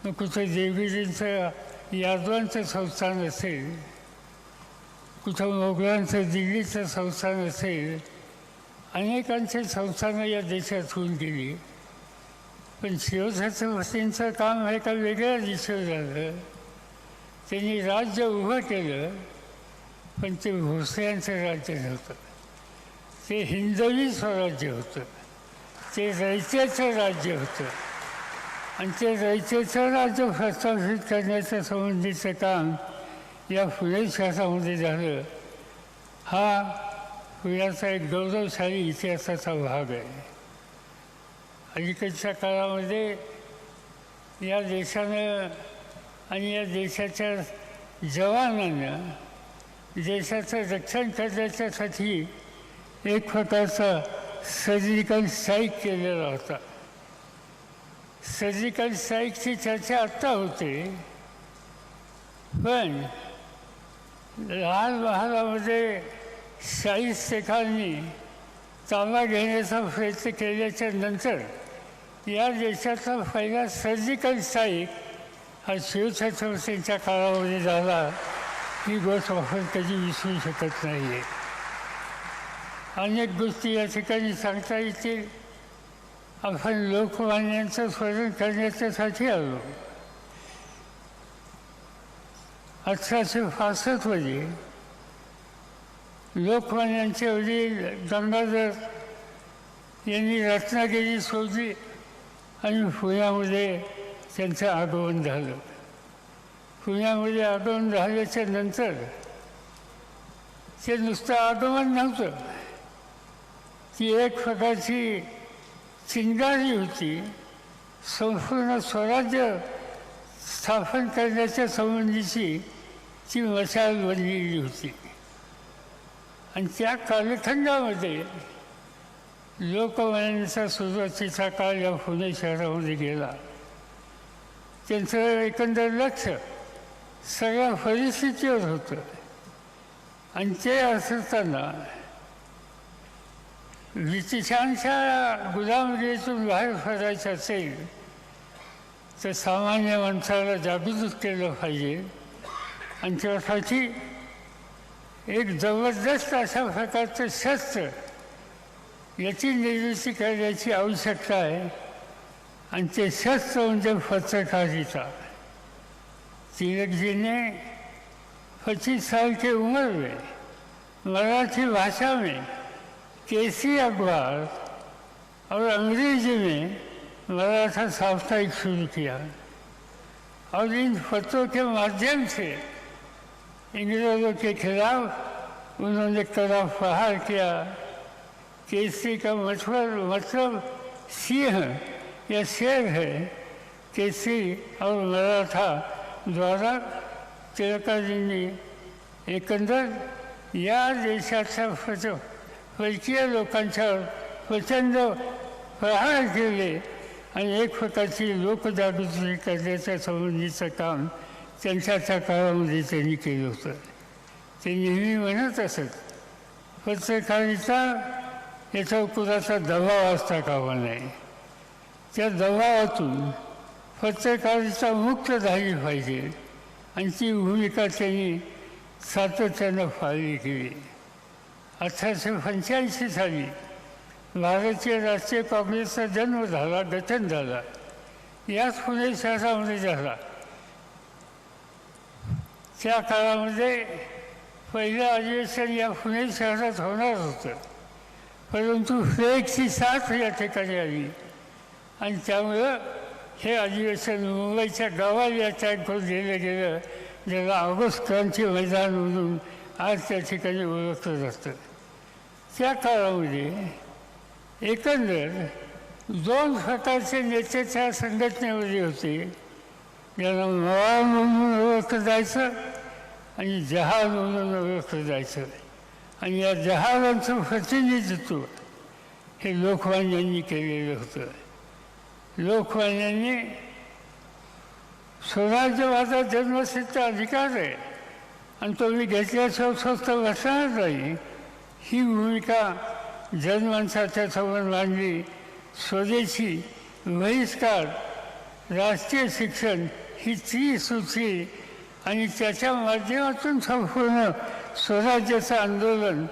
मग कुठं देवगिरींचं यादवांचं संस्थान असेल, कुठं मोगलांचं दिल्लीचं संस्थान असेल, अनेकांचे संस्थानं या देशात होऊन गेली. पण शिवछत्रपतींचं काम हे का वेगळ्या दिशेवर झालं. त्यांनी राज्य उभं केलं, पण ते भोसल्यांचं राज्य नव्हतं. ते हिंदवी स्वराज्य होतं, ते रयतेचं राज्य होतं आणि ते रयतेचं राज्य प्रस्थापित करण्याच्या संबंधीचं काम या पुणे शहरामध्ये झालं. हा पुण्याचा एक गौरवशाली इतिहासाचा भाग आहे. अलीकडच्या काळामध्ये या देशानं आणि या देशाच्या जवानानं देशाचं रक्षण करण्याच्यासाठी एक प्रकारचा सर्जिकल स्ट्राईक केलेला होता. सर्जिकल स्ट्राईकची चर्चा आत्ता होते, पण लाल महालामध्ये शाहिस्तेखांनी ताबा घेण्याचा प्रयत्न केल्याच्या नंतर या देशाचा पहिला सर्जिकल स्ट्राईक हा शिवछत्रपतींच्या काळामध्ये झाला. ही गोष्ट आपण कधी विसरू शकत नाही आहे. अनेक गोष्टी या ठिकाणी सांगता येतील. आपण लोकमान्यांचं स्मरण करण्याच्यासाठी आलो. 1865 मध्ये लोकमान्यांचे वडील गंगाधर यांनी रत्नागिरी सोडली आणि पुण्यामध्ये त्यांचं आगमन झालं. पुण्यामध्ये आगमन झाल्याच्या नंतर ते नुसतं आगमन नव्हतं, ती एक प्रकारची चिंगारी होती. संपूर्ण स्वराज्य स्थापन करण्याच्या संबंधीची ती मशाल बनलेली होती. आणि त्या कालखंडामध्ये लोकमान्यांचा सुरुवातीचा काळ या पुणे शहरामध्ये गेला. त्यांचं एकंदर लक्ष सगळ्या परिस्थितीवर होतं. आणि ते असताना ब्रिटिशांच्या गुलामगिरीतून बाहेर पडायचं असेल तर सामान्य माणसाला जागृत केलं पाहिजे. आणि त्यासाठी एक जबरदस्त अशा प्रकारचं शस्त्र याची निर्मिती करण्याची आवश्यकता आहे. आणि ते शस्त्र म्हणजे पत्रकारिता. तिलकजीने 25 साल की उम्र में मराठी भाषा में केसरी अखबार और अंग्रेजी में मराठा साप्ताहिक शुरू किया और इन पत्रों के माध्यम से अंग्रेज़ों के खिलाफ उन्होंने कड़ा प्रहार किया. केसरी का मतलब सिंह या शेर है. केसरी और मराठा द्वारा टिळकाजींनी एकंदर या देशाच्या परकीय लोकांच्यावर प्रचंड प्रहार केले आणि एक प्रकारची लोकजागृती करण्याच्या संबंधीचं काम त्यांच्या त्या काळामध्ये त्यांनी केलं होतं. ते नेहमी म्हणत असत पत्रकारिता याच्यावर कुणाचा दबाव असता कामा नये. त्या दबावातून पत्रकारिता मुक्त झाली पाहिजे आणि ती भूमिका त्यांनी सातत्यानं पाळली केली. 1885 साली भारतीय राष्ट्रीय काँग्रेसचा जन्म झाला, गठन झाला. याच पुणे शहरामध्ये झाला. त्या काळामध्ये पहिलं अधिवेशन या पुणे शहरात होणार होतं, परंतु फ्लेगची साथ या ठिकाणी आली आणि त्यामुळं हे अधिवेशन मुंबईच्या गावाला या टँकवर दिलं गेलं, ज्याला ऑगस्ट क्रांती मैदान म्हणून आज त्या ठिकाणी ओळखलं जातं. त्या काळामध्ये एकंदर 2 प्रकारचे नेते त्या संघटनेमध्ये होते. ज्यांना मवाळ म्हणून ओळखलं जायचं आणि जहाल म्हणून ओळखलं जायचं. आणि या जहालांचं प्रतिनिधित्व हे लोकमान्यांनी केलेलं होतं. लोकमान्यांनी स्वराज्यवादा जन्मसिद्ध अधिकार आहे आणि तो मी घेतल्याशिवाय स्वस्त बसणार नाही, ही भूमिका जनमानसाच्या समोर मांडली. स्वदेशी, बहिष्कार, राष्ट्रीय शिक्षण ही त्रिसूत्री आणि त्याच्या माध्यमातून संपूर्ण स्वराज्याचं आंदोलन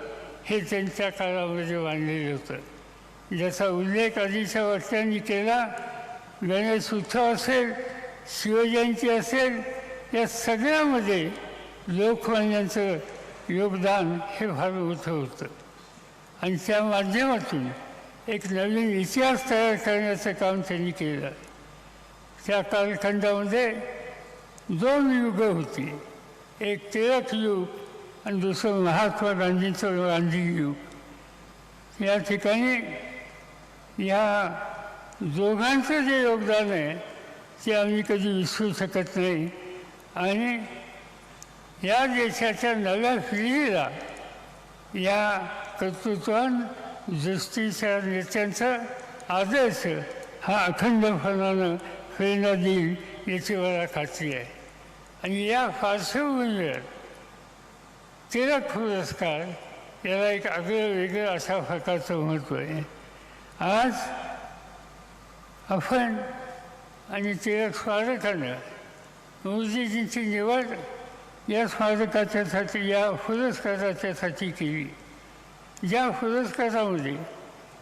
हे त्यांच्या काळामध्ये मांडलेलं होतं. ज्याचा उल्लेख आधीच्या वक्त्यांनी केला. गणेश उत्सव असेल, शिवजयंती असेल, या सगळ्यामध्ये लोकमान्यांचं योगदान हे फार मोठं होतं. आणि त्या माध्यमातून एक नवीन इतिहास तयार करण्याचं काम त्यांनी केलं. त्या कालखंडामध्ये 2 युगं होती. एक टिळक युग आणि दुसरं महात्मा गांधींचं गांधी युग. या ठिकाणी या दोघांचं जे योगदान आहे ते आम्ही कधी विसरू शकत नाही. आणि या देशाच्या नव्या पिढीला या कर्तृत्वान दृष्टीच्या नेत्यांचा आदर्श हा अखंडपणानं प्रेरणा देईल याची मला खात्री आहे. आणि या पार्श्वभूमीवर टिळक पुरस्कार याला एक आगळं वेगळं अशा प्रकारचं महत्त्व आहे. आज आपण आणि टिळक स्मारकानं मोदीजींची निवड या स्मारकाच्यासाठी, या पुरस्काराच्यासाठी केली. ज्या पुरस्कारामध्ये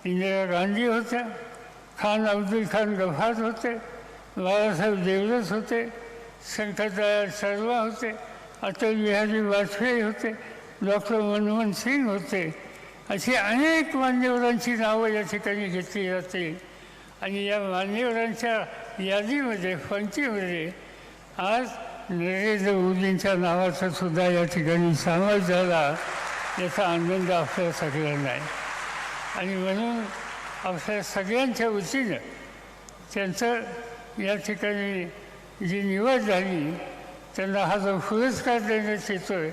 इंदिरा गांधी होत्या, खान अब्दुल खान गफार होते, बाळासाहेब देवरस होते, शंकरदयाळ शर्मा होते, अटल बिहारी वाजपेयी होते, डॉक्टर मनमोहन सिंग होते. अशी अनेक मान्यवरांची नावं या ठिकाणी घेतली जाते. आणि या मान्यवरांच्या यादीमध्ये, पंक्तीमध्ये आज नरेंद्र मोदींच्या नावाचा सुद्धा या ठिकाणी समावेश झाला. याचा आनंद आपल्या सगळ्यांना आहे. आणि म्हणून आपल्या सगळ्यांच्या वतीनं त्यांचं या ठिकाणी जी निवड झाली, त्यांना हा जो पुरस्कार देण्यात येतो आहे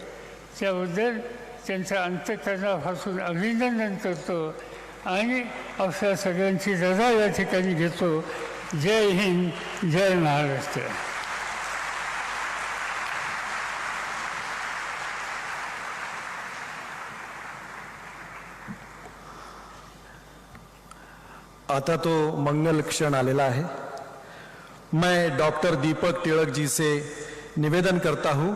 त्याबद्दल त्यांचं अंतःकरणापासून अभिनंदन करतो आणि आपल्या सगळ्यांची रजा या ठिकाणी घेतो. जय हिंद, जय महाराष्ट्र. आता तो मंगल क्षण आलेला आहे. मैं डॉक्टर दीपक टिळक जी से निवेदन करता हूं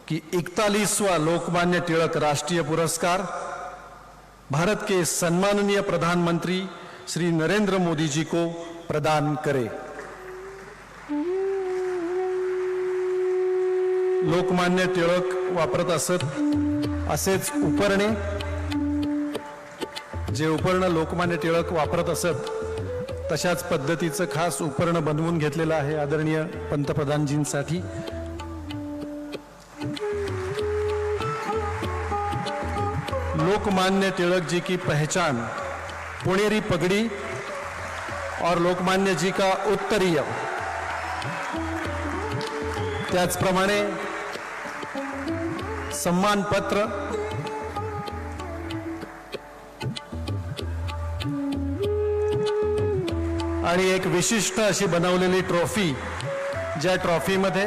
कि 41वां लोकमान्य टिळक राष्ट्रीय पुरस्कार भारत के सम्माननीय प्रधानमंत्री श्री नरेंद्र मोदी जी को प्रदान करे. लोकमान्य टिळक वापरत असत असेच उपरणे, जे उपरणं लोकमान्य टिळक वापरत असत तशाच पद्धतीचं खास उपरणं बनवून घेतलेलं आहे आदरणीय पंतप्रधानजींसाठी. लोकमान्य तिलक जी की पहचान पुणेरी पगड़ी और लोकमान्य जी का उत्तरीय, त्याचप्रमाणे सम्मान पत्र, आणि एक विशिष्ट अशी बनवलेली ट्रॉफी, ज्या ट्रॉफीमध्ये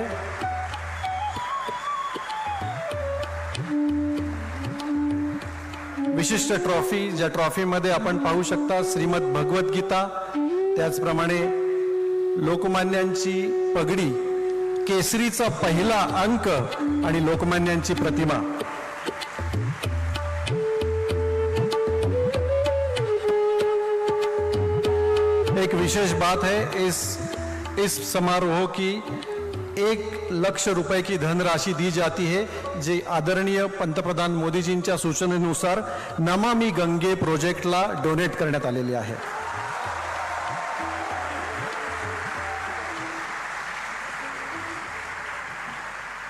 विशिष्ट ट्रॉफी, ज्या ट्रॉफीमध्ये आपण पाहू शकता श्रीमद भगवत गीता, त्याचप्रमाणे लोकमान्यांची पगडी, केसरीचा पहिला अंक आणि लोकमान्यांची प्रतिमा. एक विशेष बात है इस समारोह की 1 लाख रुपए की धनराशि दी जाती है, जी आदरणीय पंतप्रधान मोदीजींच्या सूचनेनुसार नमामि गंगे प्रोजेक्टला डोनेट करण्यात आलेली आहे.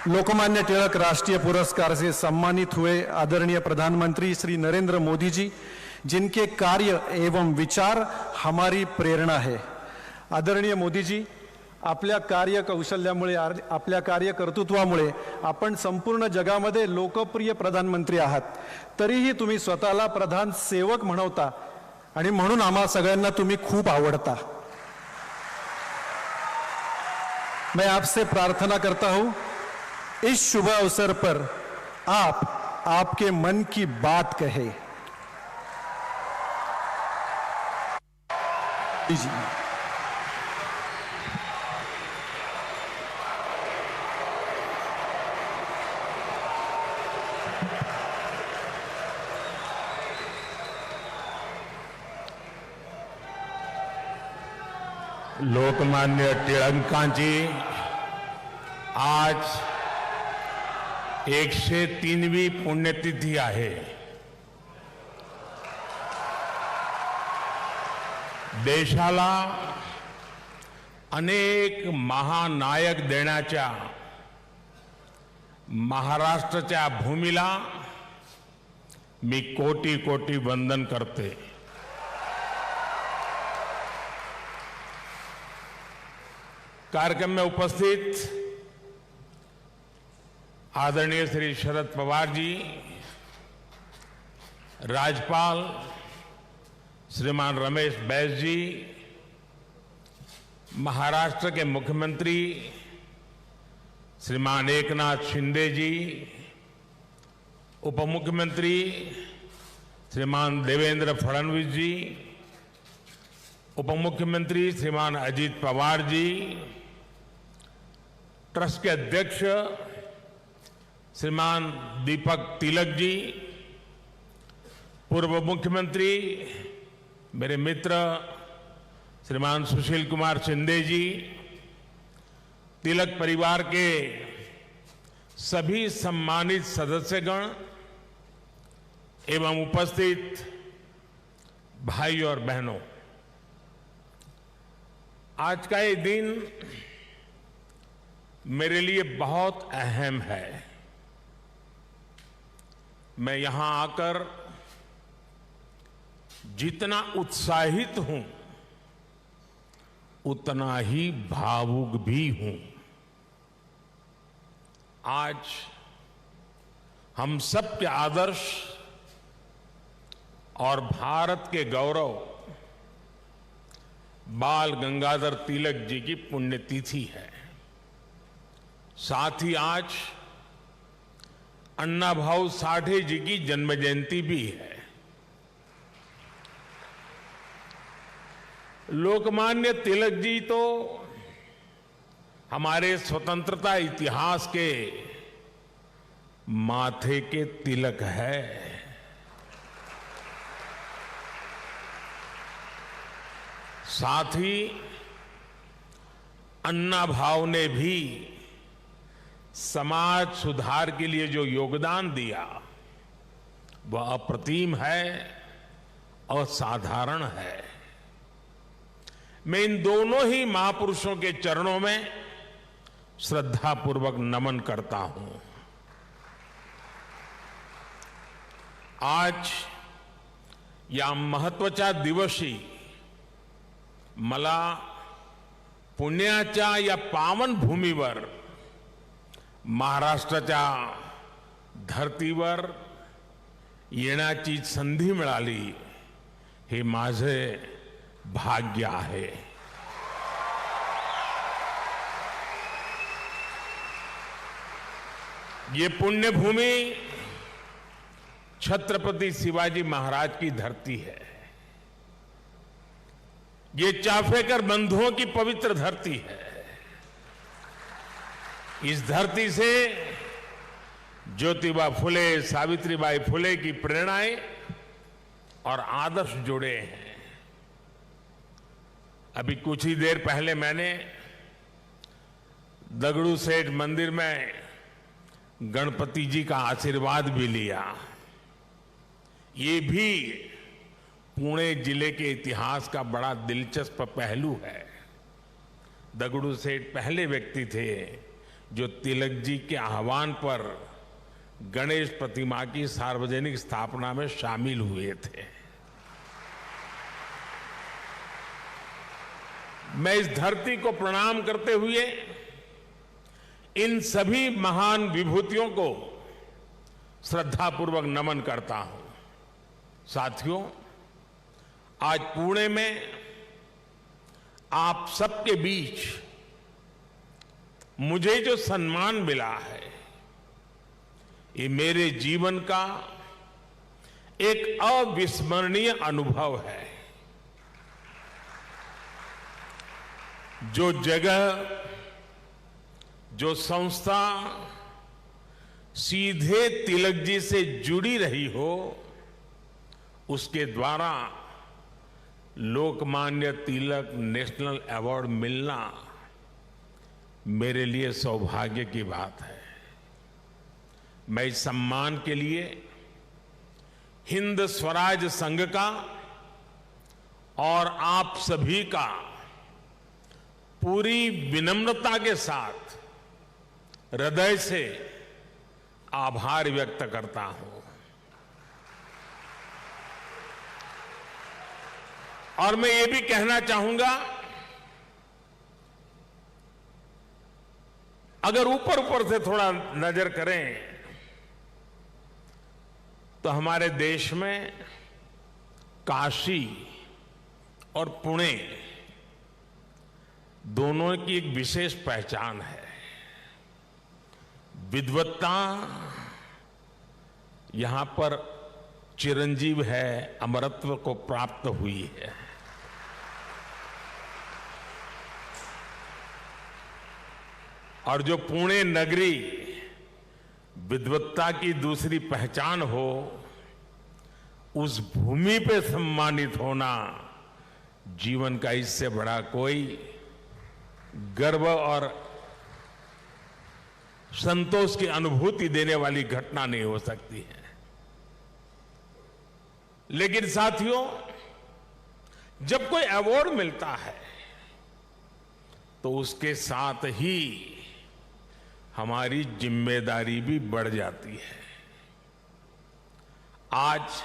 लोकमान्य टिळक राष्ट्रीय पुरस्कार से सम्मानित हुए आदरणीय प्रधानमंत्री श्री नरेंद्र मोदी जी, जिनके कार्य एवं विचार हमारी प्रेरणा है. आदरणीय मोदी जी, आपल्या कार्य कौशल्यामुळे, आपल्या कार्य कर्तृत्वामुळे आपण संपूर्ण जगामध्ये लोकप्रिय प्रधानमंत्री आहात. तरीही तुम्ही स्वतःला प्रधान सेवक म्हणवता आणि म्हणून आम्हा सगळ्यांना तुम्ही खूप आवडता. मैं आपसे प्रार्थना करता हूं, इस शुभ अवसर पर आप आपके मन की बात कहे. जी लोकमान्य टिळकांची आज 103वी पुण्यतिथी आहे. देशाला अनेक महानायक देण्याच्या महाराष्ट्राच्या भूमीला मी कोटी कोटी वंदन करते. कार्यक्रम में उपस्थित आदरणीय श्री शरद पवार जी, राज्यपाल श्रीमान रमेश बैस जी, महाराष्ट्र के मुख्यमंत्री श्रीमान एकनाथ शिंदे जी, उप मुख्यमंत्री श्रीमान देवेंद्र फडणवीस जी, उप मुख्यमंत्री श्रीमान अजीत पवार जी, ट्रस्ट के अध्यक्ष श्रीमान दीपक तिलक जी, पूर्व मुख्यमंत्री मेरे मित्र श्रीमान सुशील कुमार शिंदे जी, तिलक परिवार के सभी सम्मानित सदस्यगण एवं उपस्थित भाई और बहनों, आज का ये दिन मेरे लिए बहुत अहम है. मैं यहां आकर जितना उत्साहित हूं उतना ही भावुक भी हूं. आज हम सब के आदर्श और भारत के गौरव बाल गंगाधर तिलक जी की पुण्यतिथि है. साथ ही आज अन्ना भाऊ साठे जी की जन्म जयंती भी है. लोकमान्य तिलक जी तो हमारे स्वतंत्रता इतिहास के माथे के तिलक है। साथ ही अन्ना भाव ने भी समाज सुधार के लिए जो योगदान दिया वह अप्रतिम है, असाधारण है। मैं इन दोनों ही महापुरुषों के चरणों में श्रद्धापूर्वक नमन करता हूं। आज या महत्वाचा दिवशी मला पुण्याच्या या पावन भूमीवर महाराष्ट्राच्या धर्तीवर येण्याची संधी मिळाली, हे माझे भाग्य आहे। ये पुण्यभूमि छत्रपति शिवाजी महाराज की धरती है। ये चाफेकर बंधुओं की पवित्र धरती है। इस धरती से ज्योतिबा फुले, सावित्रीबाई फुले की प्रेरणाएं और आदर्श जुड़े हैं। अभी कुछ ही देर पहले मैंने दगड़ू सेठ मंदिर में गणपति जी का आशीर्वाद भी लिया। ये भी पुणे जिले के इतिहास का बड़ा दिलचस्प पहलू है। दगड़ू सेठ पहले व्यक्ति थे जो तिलक जी के आह्वान पर गणेश प्रतिमा की सार्वजनिक स्थापना में शामिल हुए थे। मैं इस धरती को प्रणाम करते हुए इन सभी महान विभूतियों को श्रद्धापूर्वक नमन करता हूं। साथियों, आज पुणे में आप सबके बीच मुझे जो सम्मान मिला है, ये मेरे जीवन का एक अविस्मरणीय अनुभव है। जो जगह, जो संस्था सीधे तिलक जी से जुड़ी रही हो, उसके द्वारा लोकमान्य तिलक नेशनल अवार्ड मिलना मेरे लिए सौभाग्य की बात है। मैं इस सम्मान के लिए हिंद स्वराज संघ का और आप सभी का पूरी विनम्रता के साथ हृदय से आभार व्यक्त करता हूं। और मैं ये भी कहना चाहूंगा, अगर ऊपर ऊपर से थोड़ा नजर करें तो हमारे देश में काशी और पुणे दोनों की एक विशेष पहचान है। विद्वत्ता यहां पर चिरंजीव है, अमरत्व को प्राप्त हुई है। और जो पुणे नगरी विद्वत्ता की दूसरी पहचान हो, उस भूमि पे सम्मानित होना जीवन का इससे बड़ा कोई गर्व और संतोष की अनुभूति देने वाली घटना नहीं हो सकती है। लेकिन साथियों, जब कोई अवार्ड मिलता है तो उसके साथ ही हमारी जिम्मेदारी भी बढ़ जाती है। आज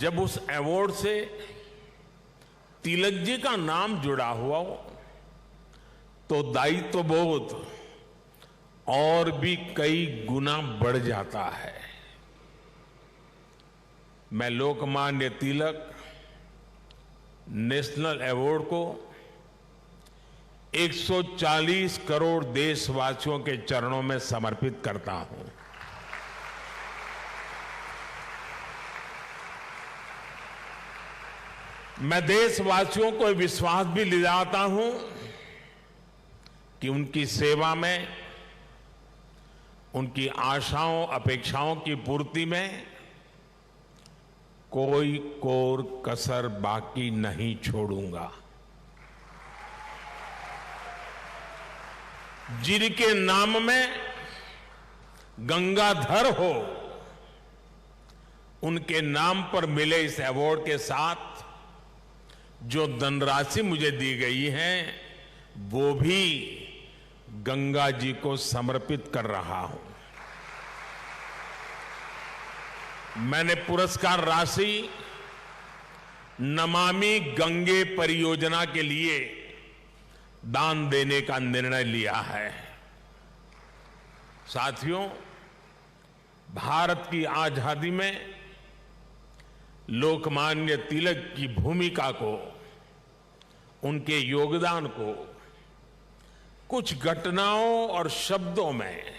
जब उस अवार्ड से तिलक जी का नाम जुड़ा हुआ हो तो दायित्व बोध और भी कई गुना बढ़ जाता है। मैं लोकमान्य तिलक नेशनल अवार्ड को 140 करोड़ देशवासियों के चरणों में समर्पित करता हूं। मैं देशवासियों को विश्वास भी दिलाता हूं कि उनकी सेवा में, उनकी आशाओं अपेक्षाओं की पूर्ति में कोई कोर कसर बाकी नहीं छोड़ूंगा। जिनके नाम में गंगाधर हो, उनके नाम पर मिले इस अवार्ड के साथ जो धनराशि मुझे दी गई है वो भी गंगा जी को समर्पित कर रहा हूं। मैंने पुरस्कार राशि नमामि गंगे परियोजना के लिए दान देने का निर्णय लिया है। साथियों, भारत की आजादी में लोकमान्य तिलक की भूमिका को, उनके योगदान को कुछ घटनाओं और शब्दों में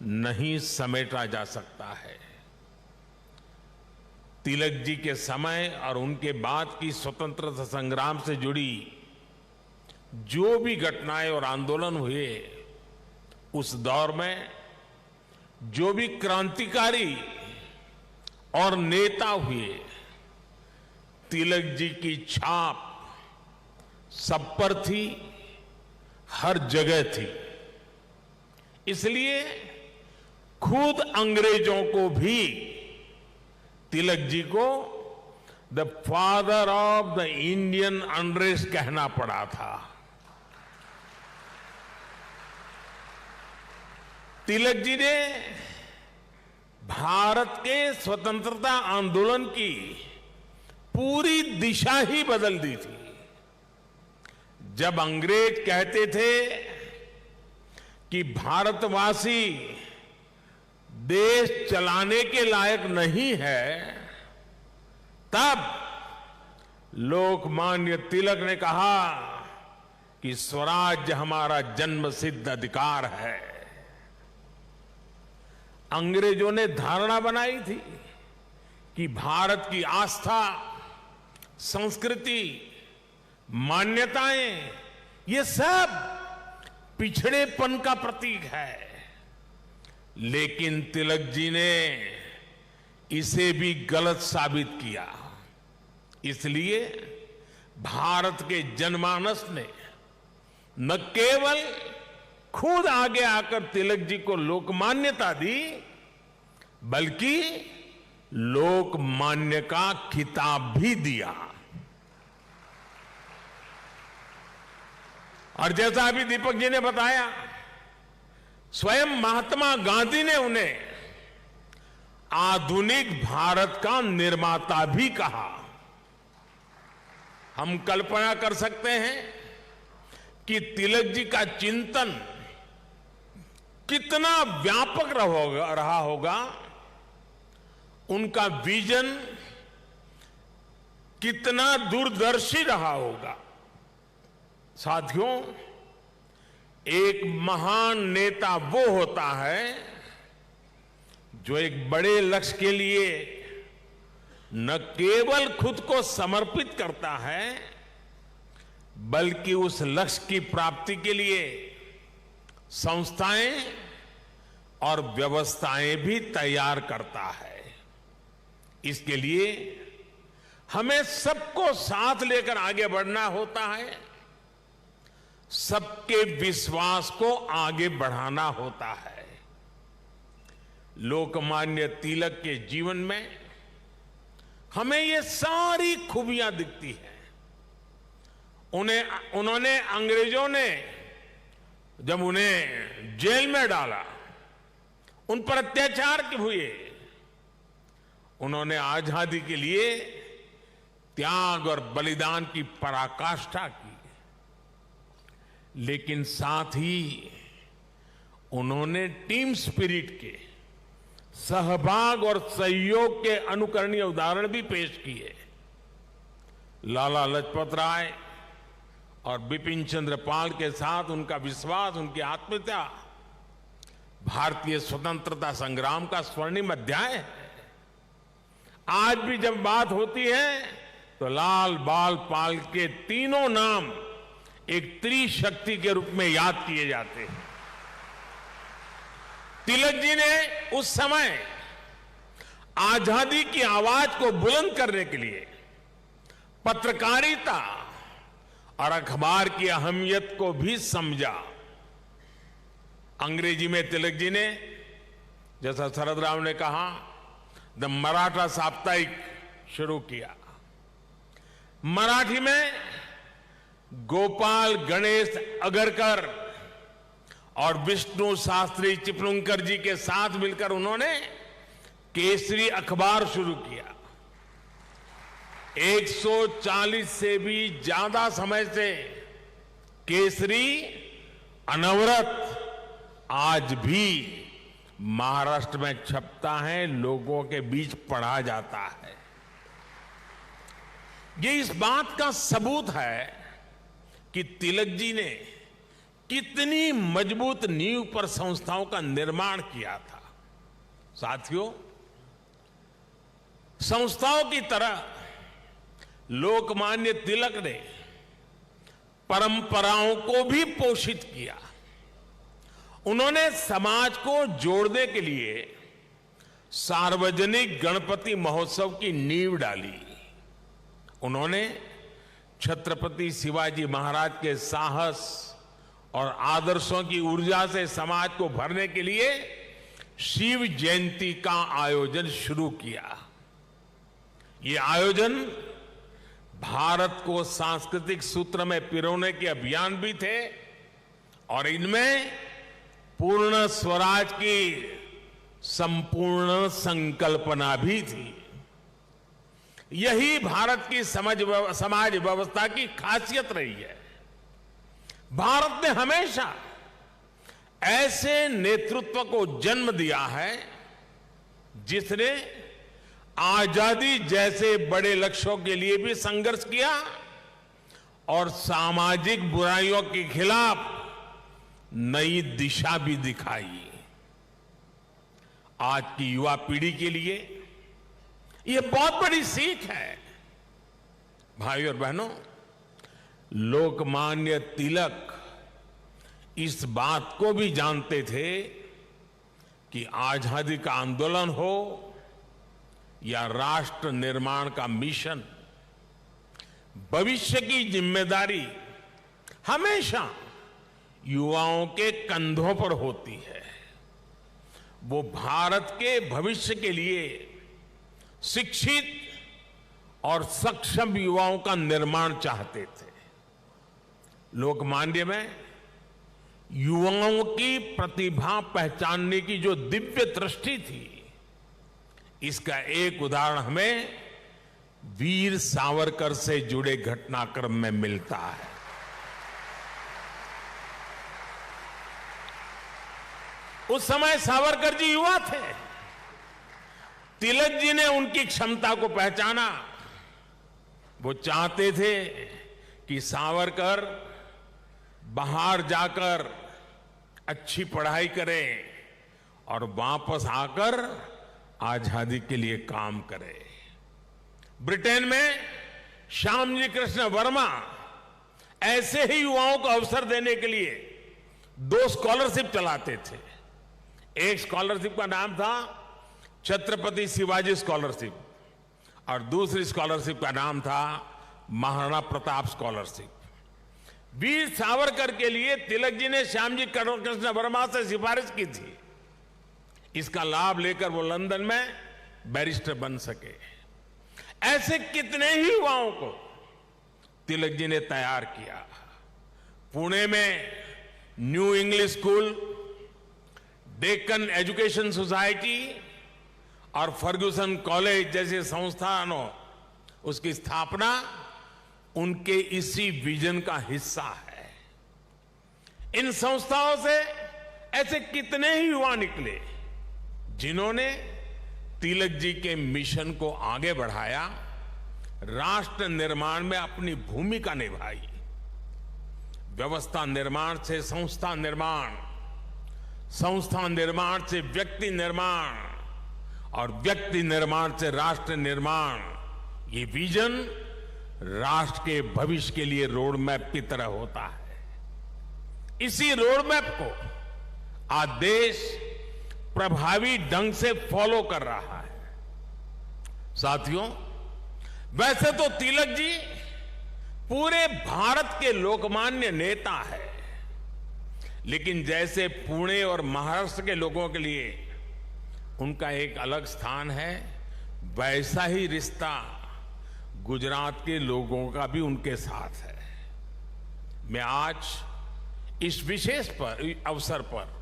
नहीं समेटा जा सकता है। तिलक जी के समय और उनके बाद की स्वतंत्रता संग्राम से जुड़ी जो भी घटनाएं और आंदोलन हुए, उस दौर में जो भी क्रांतिकारी और नेता हुए, तिलक जी की छाप सब पर थी, हर जगह थी। इसलिए खुद अंग्रेजों को भी तिलक जी को the father of the Indian unrest कहना पड़ा था। तिलक जी ने भारत के स्वतंत्रता आंदोलन की पूरी दिशा ही बदल दी थी। जब अंग्रेज कहते थे कि भारतवासी देश चलाने के लायक नहीं है, तब लोकमान्य तिलक ने कहा कि स्वराज्य हमारा जन्मसिद्ध अधिकार है। अंग्रेजों ने धारणा बनाई थी कि भारत की आस्था, संस्कृति, मान्यताएं, ये सब पिछड़ेपन का प्रतीक है। लेकिन तिलक जी ने इसे भी गलत साबित किया। इसलिए भारत के जनमानस ने न केवल खुद आगे आकर तिलक जी को लोकमान्यता दी, बल्कि लोकमान्य का खिताब भी दिया। और जैसा अभी दीपक जी ने बताया, स्वयं महात्मा गांधी ने उन्हें आधुनिक भारत का निर्माता भी कहा। हम कल्पना कर सकते हैं कि तिलक जी का चिंतन कितना व्यापक रहा होगा, उनका विजन कितना दूरदर्शी रहा होगा। साथियों, एक महान नेता वो होता है जो एक बड़े लक्ष्य के लिए न केवल खुद को समर्पित करता है, बल्कि उस लक्ष्य की प्राप्ति के लिए संस्थाएं और व्यवस्थाएं भी तैयार करता है। इसके लिए हमें सबको साथ लेकर आगे बढ़ना होता है, सबके विश्वास को आगे बढ़ाना होता है। लोकमान्य तिलक के जीवन में हमें ये सारी खूबियां दिखती हैं। उन्होंने अंग्रेजों ने जब उन्हें जेल में डाला, उन पर अत्याचार हुए, उन्होंने आजादी के लिए त्याग और बलिदान की पराकाष्ठा की। लेकिन साथ ही उन्होंने टीम स्पिरिट के, सहभाग और सहयोग के अनुकरणीय उदाहरण भी पेश किए। लाला लाजपत राय और बिपिन चंद्र पाल के साथ उनका विश्वास, उनकी आत्मीयता भारतीय स्वतंत्रता संग्राम का स्वर्णिम अध्याय है। आज भी जब बात होती है तो लाल बाल पाल के तीनों नाम एक त्रिशक्ति के रूप में याद किए जाते हैं। तिलक जी ने उस समय आजादी की आवाज को बुलंद करने के लिए पत्रकारिता और अखबार की अहमियत को भी समझा। अंग्रेजी में तिलक जी ने, जैसा शरद राव ने कहा, द मराठा साप्ताहिक शुरू किया। मराठी में गोपाल गणेश अगरकर और विष्णु शास्त्री चिपलुंकर जी के साथ मिलकर उन्होंने केसरी अखबार शुरू किया। 140 से भी ज्यादा समय से केसरी अनवरत आज भी महाराष्ट्र में छपता है, लोगों के बीच पढ़ा जाता है। ये इस बात का सबूत है कि तिलक जी ने कितनी मजबूत नींव पर संस्थाओं का निर्माण किया था। साथियों, संस्थाओं की तरह लोकमान्य तिलक ने परंपराओं को भी पोषित किया। उन्होंने समाज को जोड़ने के लिए सार्वजनिक गणपति महोत्सव की नींव डाली। उन्होंने छत्रपति शिवाजी महाराज के साहस और आदर्शों की ऊर्जा से समाज को भरने के लिए शिव जयंती का आयोजन शुरू किया। ये आयोजन भारत को सांस्कृतिक सूत्र में पिरोने के अभियान भी थे और इनमें पूर्ण स्वराज की संपूर्ण संकल्पना भी थी। यही भारत की समाज व्यवस्था की खासियत रही है। भारत ने हमेशा ऐसे नेतृत्व को जन्म दिया है जिसने आजादी जैसे बड़े लक्ष्यों के लिए भी संघर्ष किया और सामाजिक बुराइयों के खिलाफ नई दिशा भी दिखाई। आज की युवा पीढ़ी के लिए यह बहुत बड़ी सीख है। भाइयों और बहनों, लोकमान्य तिलक इस बात को भी जानते थे कि आजादी का आंदोलन हो या राष्ट्र निर्माण का मिशन, भविष्य की जिम्मेदारी हमेशा युवाओं के कंधों पर होती है। वो भारत के भविष्य के लिए शिक्षित और सक्षम युवाओं का निर्माण चाहते थे। लोकमान्य में युवाओं की प्रतिभा पहचानने की जो दिव्य दृष्टि थी, इसका एक उदाहरण हमें वीर सावरकर से जुड़े घटनाक्रम में मिलता है। उस समय सावरकर जी युवा थे। तिलक जी ने उनकी क्षमता को पहचाना। वो चाहते थे कि सावरकर बाहर जाकर अच्छी पढ़ाई करें और वापस आकर आजादी के लिए काम करें। ब्रिटेन में श्यामजी कृष्ण वर्मा ऐसे ही युवाओं को अवसर देने के लिए 2 स्कॉलरशिप चलाते थे। एक स्कॉलरशिप का नाम था छत्रपति शिवाजी स्कॉलरशिप और दूसरी स्कॉलरशिप का नाम था महाराणा प्रताप स्कॉलरशिप। वीर सावरकर के लिए तिलक जी ने श्यामजी कृष्ण वर्मा से सिफारिश की थी। इसका लाभ लेकर वो लंदन में बैरिस्टर बन सके। ऐसे कितने ही युवाओं को तिलक जी ने तैयार किया। पुणे में new English school, Deccan education society और फर्ग्यूसन कॉलेज जैसे संस्थानों, उसकी स्थापना उनके इसी विजन का हिस्सा है। इन संस्थाओं से ऐसे कितने ही युवा निकले जिन्होंने तिलक जी के मिशन को आगे बढ़ाया, राष्ट्र निर्माण में अपनी भूमिका निभाई। व्यवस्था निर्माण से संस्था निर्माण, संस्था निर्माण से व्यक्ति निर्माण और व्यक्ति निर्माण से राष्ट्र निर्माण, ये विजन राष्ट्र के भविष्य के लिए रोड मैप की तरह होता है। इसी रोड मैप को आज देश प्रभावी ढंग से फॉलो कर रहा है। साथियों, वैसे तो तिलक जी पूरे भारत के लोकमान्य नेता है, लेकिन जैसे पुणे और महाराष्ट्र के लोगों के लिए उनका एक अलग स्थान है, वैसा ही रिश्ता गुजरात के लोगों का भी उनके साथ है। मैं आज इस विशेष अवसर पर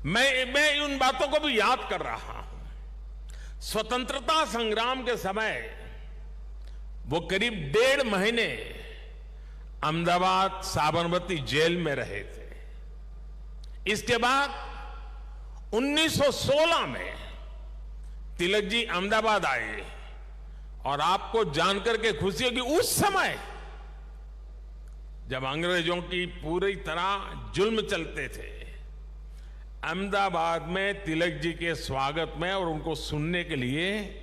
मैं उन बातों को भी याद कर रहा हूं। स्वतंत्रता संग्राम के समय वो करीब 1.5 महीने अहमदाबाद साबरमती जेल में रहे थे। इसके बाद 1916 में तिलक जी अहमदाबाद आए और आपको जानकर के खुशी होगी, उस समय जब अंग्रेजों की पूरी तरह जुल्म चलते थे, अहमदाबाद में तिलक जी के स्वागत में और उनको सुनने के लिए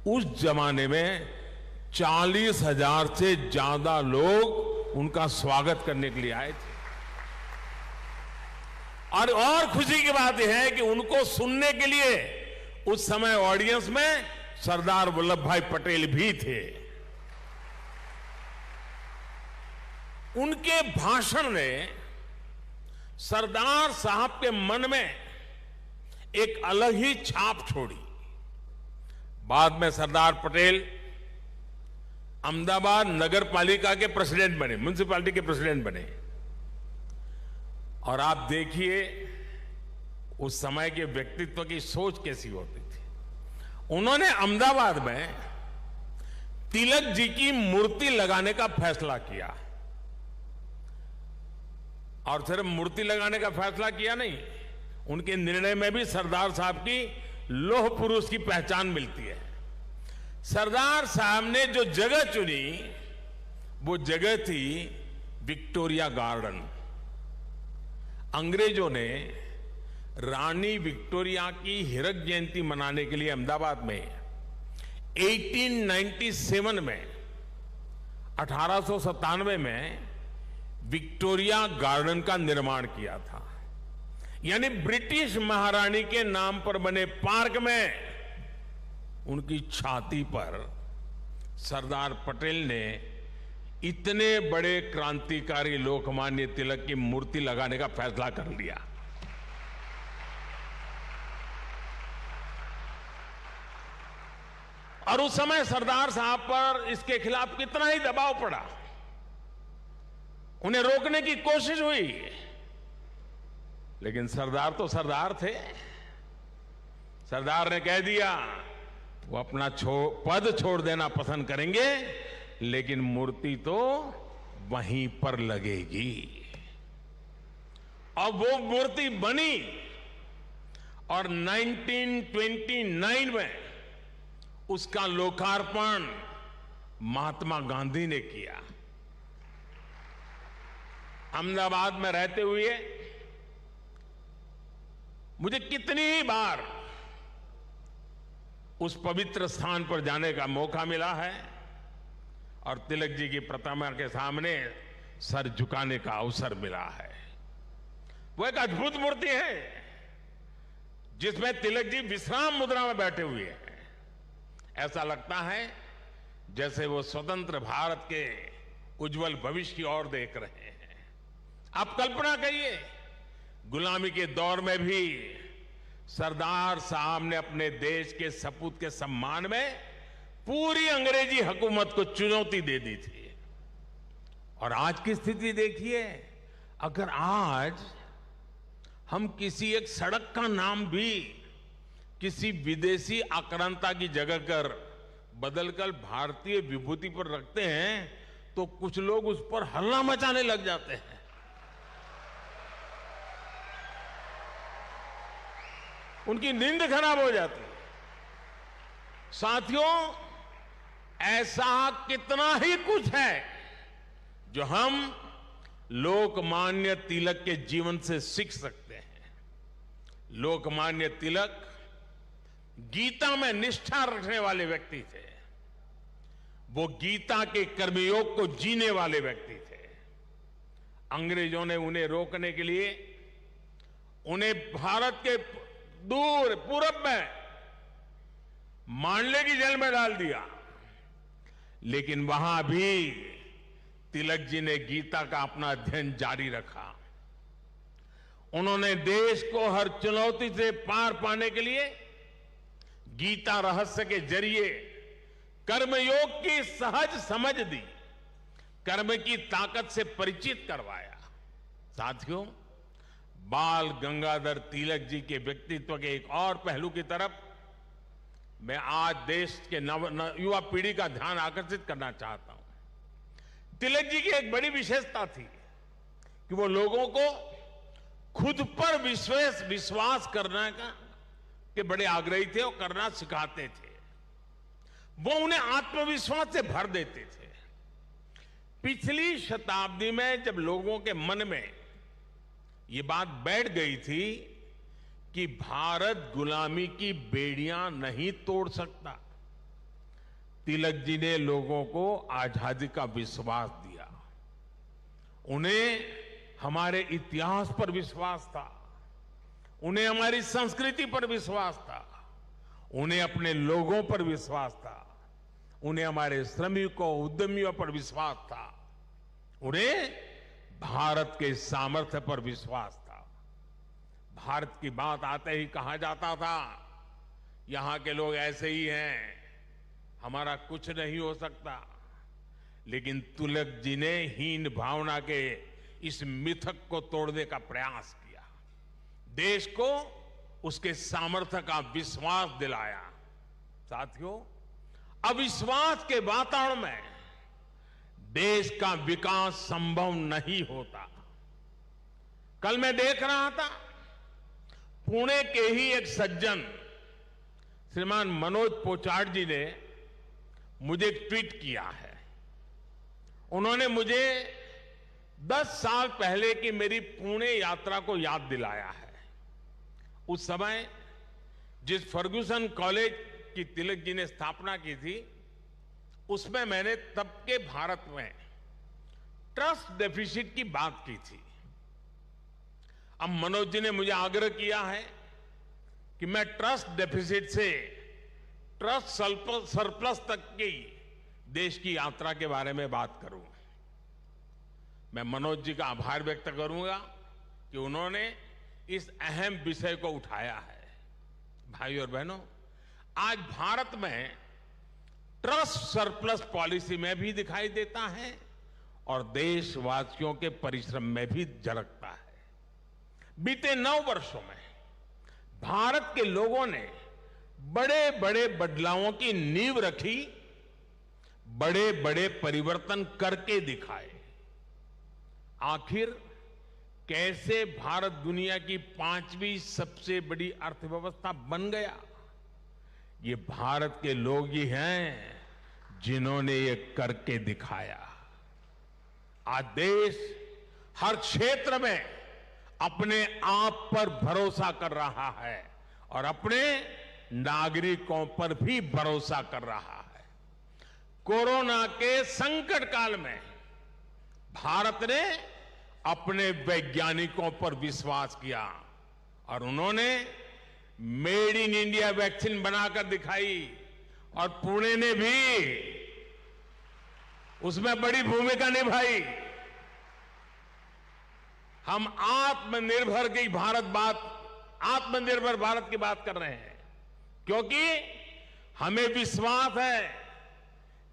उस जमाने में 40,000 से ज्यादा लोग उनका स्वागत करने के लिए आए थे। और खुशी की बात यह है कि उनको सुनने के लिए उस समय ऑडियंस में सरदार वल्लभ भाई पटेल भी थे। उनके भाषण ने सरदार साहब के मन में एक अलग ही छाप छोड़ी। बाद में सरदार पटेल अहमदाबाद नगर पालिका के प्रेसिडेंट बने, म्युनिसिपैलिटी के प्रेसिडेंट बने। और आप देखिए उस समय के व्यक्तित्व की सोच कैसी होती थी। उन्होंने अहमदाबाद में तिलक जी की मूर्ति लगाने का फैसला किया। और सिर्फ मूर्ति लगाने का फैसला किया नहीं, उनके निर्णय में भी सरदार साहब की लौह पुरुष की पहचान मिलती है। सरदार साहब ने जो जगह चुनी वो जगह थी विक्टोरिया गार्डन। अंग्रेजों ने रानी विक्टोरिया की हीरक जयंती मनाने के लिए अहमदाबाद में 1897 में 1897 में विक्टोरिया गार्डन का निर्माण किया था। यानी ब्रिटिश महारानी के नाम पर बने पार्क में उनकी छाती पर सरदार पटेल ने इतने बड़े क्रांतिकारी लोकमान्य तिलक की मूर्ति लगाने का फैसला कर लिया। और उस समय सरदार साहब पर इसके खिलाफ कितना ही दबाव पड़ा, उन्हें रोकने की कोशिश हुई, लेकिन सरदार तो सरदार थे। सरदार ने कह दिया वो अपना पद छोड़ देना पसंद करेंगे, लेकिन मूर्ति तो वहीं पर लगेगी। और वो मूर्ति बनी और 1929 में उसका लोकार्पण महात्मा गांधी ने किया। अहमदाबाद में रहते हुए मुझे कितनी ही बार उस पवित्र स्थान पर जाने का मौका मिला है और तिलक जी की प्रतिमा के सामने सर झुकाने का अवसर मिला है। वो एक अद्भुत मूर्ति है जिसमें तिलक जी विश्राम मुद्रा में बैठे हुए हैं। ऐसा लगता है जैसे वो स्वतंत्र भारत के उज्जवल भविष्य की ओर देख रहे हैं। आप कल्पना करिए, गुलामी के दौर में भी सरदार साहब ने अपने देश के सपूत के सम्मान में पूरी अंग्रेजी हुकूमत को चुनौती दे दी थी। और आज की स्थिति देखिए, अगर आज हम किसी एक सड़क का नाम भी किसी विदेशी आक्रांता की जगह कर बदलकर भारतीय विभूति पर रखते हैं तो कुछ लोग उस पर हल्ला मचाने लग जाते हैं। उनकी नींद खराब हो जाती है। साथियों, ऐसा कितना ही कुछ है जो हम लोकमान्य तिलक के जीवन से सीख सकते हैं। लोकमान्य तिलक गीता में निष्ठा रखने वाले व्यक्ति थे। वो गीता के कर्मयोग को जीने वाले व्यक्ति थे। अंग्रेजों ने उन्हें रोकने के लिए उन्हें भारत के दूर पूरब में मांडले की जेल में डाल दिया, लेकिन वहां भी तिलक जी ने गीता का अपना अध्ययन जारी रखा। उन्होंने देश को हर चुनौती से पार पाने के लिए गीता रहस्य के जरिए कर्मयोग की सहज समझ दी, कर्म की ताकत से परिचित करवाया। साथियों, बाल गंगाधर तिलक जी के व्यक्तित्व के एक और पहलू की तरफ मैं आज देश के युवा पीढ़ी का ध्यान आकर्षित करना चाहता हूं। तिलक जी की एक बड़ी विशेषता थी कि वो लोगों को खुद पर विश्वास करने के बड़े आग्रही थे और करना सिखाते थे। वो उन्हें आत्मविश्वास से भर देते थे। पिछली शताब्दी में जब लोगों के मन में ये बात बैठ गई थी कि भारत गुलामी की बेड़ियां नहीं तोड़ सकता, तिलक जी ने लोगों को आजादी का विश्वास दिया। उन्हें हमारे इतिहास पर विश्वास था, उन्हें हमारी संस्कृति पर विश्वास था, उन्हें अपने लोगों पर विश्वास था, उन्हें हमारे श्रमिकों उद्यमियों पर विश्वास था, उन्हें भारत के सामर्थ्य पर विश्वास था। भारत की बात आते ही कहा जाता था, यहां के लोग ऐसे ही हैं, हमारा कुछ नहीं हो सकता। लेकिन तिलक जी ने हीन भावना के इस मिथक को तोड़ने का प्रयास किया, देश को उसके सामर्थ्य का विश्वास दिलाया। साथियों, अविश्वास के वातावरण में देश का विकास संभव नहीं होता। कल मैं देख रहा था, पुणे के ही एक सज्जन श्रीमान मनोज पोचाट जी ने मुझे एक ट्वीट किया है। उन्होंने मुझे 10 साल पहले की मेरी पुणे यात्रा को याद दिलाया है। उस समय जिस फर्ग्यूसन कॉलेज की तिलक जी ने स्थापना की थी, उसमें मैंने तब के भारत में ट्रस्ट डेफिसिट की बात की थी। अब मनोज जी ने मुझे आग्रह किया है कि मैं ट्रस्ट डेफिसिट से ट्रस्ट सरप्लस तक की देश की यात्रा के बारे में बात करूं। मैं मनोज जी का आभार व्यक्त करूंगा कि उन्होंने इस अहम विषय को उठाया है। भाइयों और बहनों, आज भारत में ट्रस्ट सरप्लस पॉलिसी में भी दिखाई देता है और देशवासियों के परिश्रम में भी झलकता है। बीते 9 वर्षों में भारत के लोगों ने बड़े बड़े बदलावों की नींव रखी, बड़े बड़े परिवर्तन करके दिखाए। आखिर कैसे भारत दुनिया की 5वीं सबसे बड़ी अर्थव्यवस्था बन गया? ये भारत के लोग ही हैं जिन्होंने ये करके दिखाया। आज देश हर क्षेत्र में अपने आप पर भरोसा कर रहा है और अपने नागरिकों पर भी भरोसा कर रहा है। कोरोना के संकट काल में भारत ने अपने वैज्ञानिकों पर विश्वास किया और उन्होंने मेड इन इंडिया वैक्सीन बनाकर दिखाई और पुणे ने भी उसमें बड़ी भूमिका निभाई। हम आत्मनिर्भर भारत की बात कर रहे हैं क्योंकि हमें विश्वास है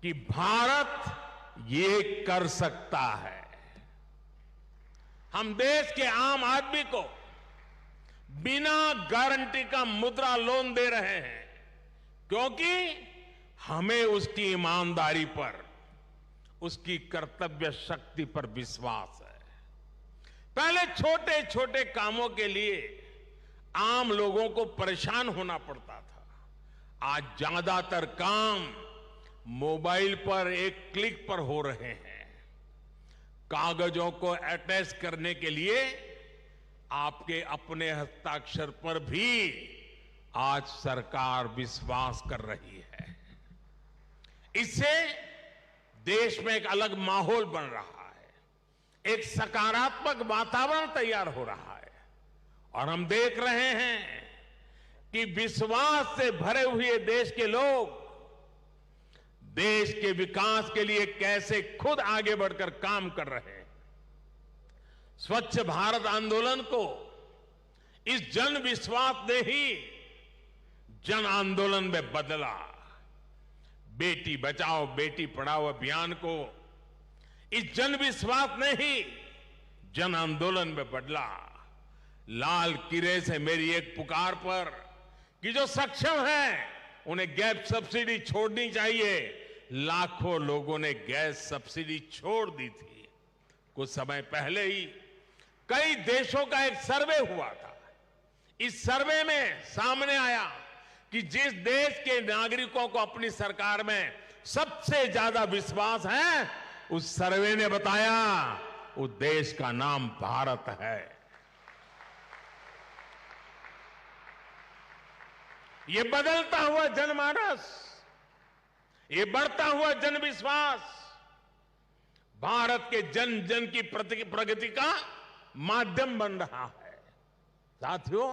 कि भारत ये कर सकता है। हम देश के आम आदमी को बिना गारंटी का मुद्रा लोन दे रहे हैं क्योंकि हमें उसकी ईमानदारी पर, उसकी कर्तव्य शक्ति पर विश्वास है। पहले छोटे छोटे कामों के लिए आम लोगों को परेशान होना पड़ता था। आज ज्यादातर काम मोबाइल पर एक क्लिक पर हो रहे हैं। कागजों को अटैच करने के लिए आपके अपने हस्ताक्षर पर भी आज सरकार विश्वास कर रही है। इससे देश में एक अलग माहौल बन रहा है, एक सकारात्मक वातावरण तैयार हो रहा है और हम देख रहे हैं कि विश्वास से भरे हुए देश के लोग देश के विकास के लिए कैसे खुद आगे बढ़कर काम कर रहे हैं। स्वच्छ भारत आंदोलन को इस जन विश्वास ने ही जन आंदोलन में बदला। बेटी बचाओ बेटी पढ़ाओ अभियान को इस जन विश्वास ने ही जन आंदोलन में बदला। लाल किले से मेरी एक पुकार पर कि जो सक्षम हैं उन्हें गैस सब्सिडी छोड़नी चाहिए, लाखों लोगों ने गैस सब्सिडी छोड़ दी थी। कुछ समय पहले ही कई देशों का एक सर्वे हुआ था। इस सर्वे में सामने आया कि जिस देश के नागरिकों को अपनी सरकार में सबसे ज्यादा विश्वास है, उस सर्वे ने बताया उस देश का नाम भारत है। ये बदलता हुआ जनमानस, ये बढ़ता हुआ जनविश्वास भारत के जन जन की प्रगति का माध्यम बन रहा है। साथियों,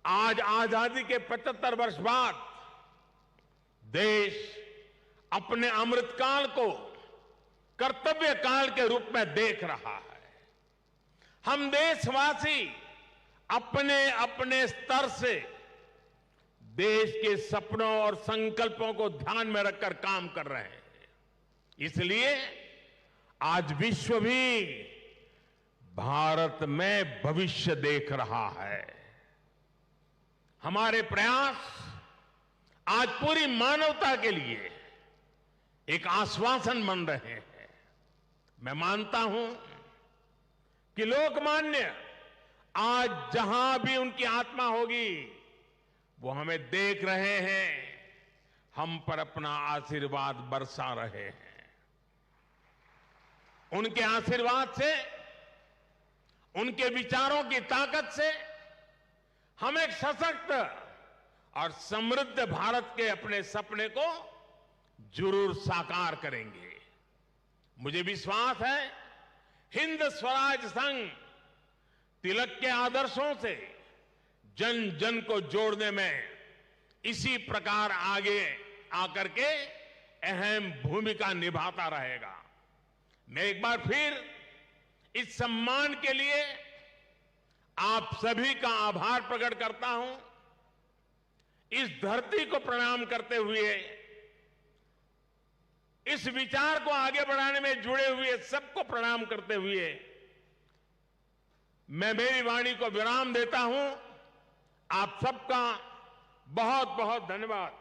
आज आजादी के 75 वर्ष बाद देश अपने अमृतकाल को कर्तव्य काल के रूप में देख रहा है। हम देशवासी अपने अपने स्तर से देश के सपनों और संकल्पों को ध्यान में रखकर काम कर रहे हैं। इसलिए आज विश्व भी भारत में भविष्य देख रहा है। हमारे प्रयास आज पूरी मानवता के लिए एक आश्वासन बन रहे हैं। मैं मानता हूं कि लोकमान्य आज जहां भी उनकी आत्मा होगी वो हमें देख रहे हैं, हम पर अपना आशीर्वाद बरसा रहे हैं। उनके आशीर्वाद से, उनके विचारों की ताकत से हम एक सशक्त और समृद्ध भारत के अपने सपने को जरूर साकार करेंगे। मुझे विश्वास है हिंद स्वराज संघ तिलक के आदर्शों से जन जन को जोड़ने में इसी प्रकार आगे आकर के अहम भूमिका निभाता रहेगा। मैं एक बार फिर इस सम्मान के लिए आप सभी का आभार प्रकट करता हूं। इस धरती को प्रणाम करते हुए, इस विचार को आगे बढ़ाने में जुड़े हुए सबको प्रणाम करते हुए मैं मेरी वाणी को विराम देता हूं। आप सबका बहुत बहुत धन्यवाद।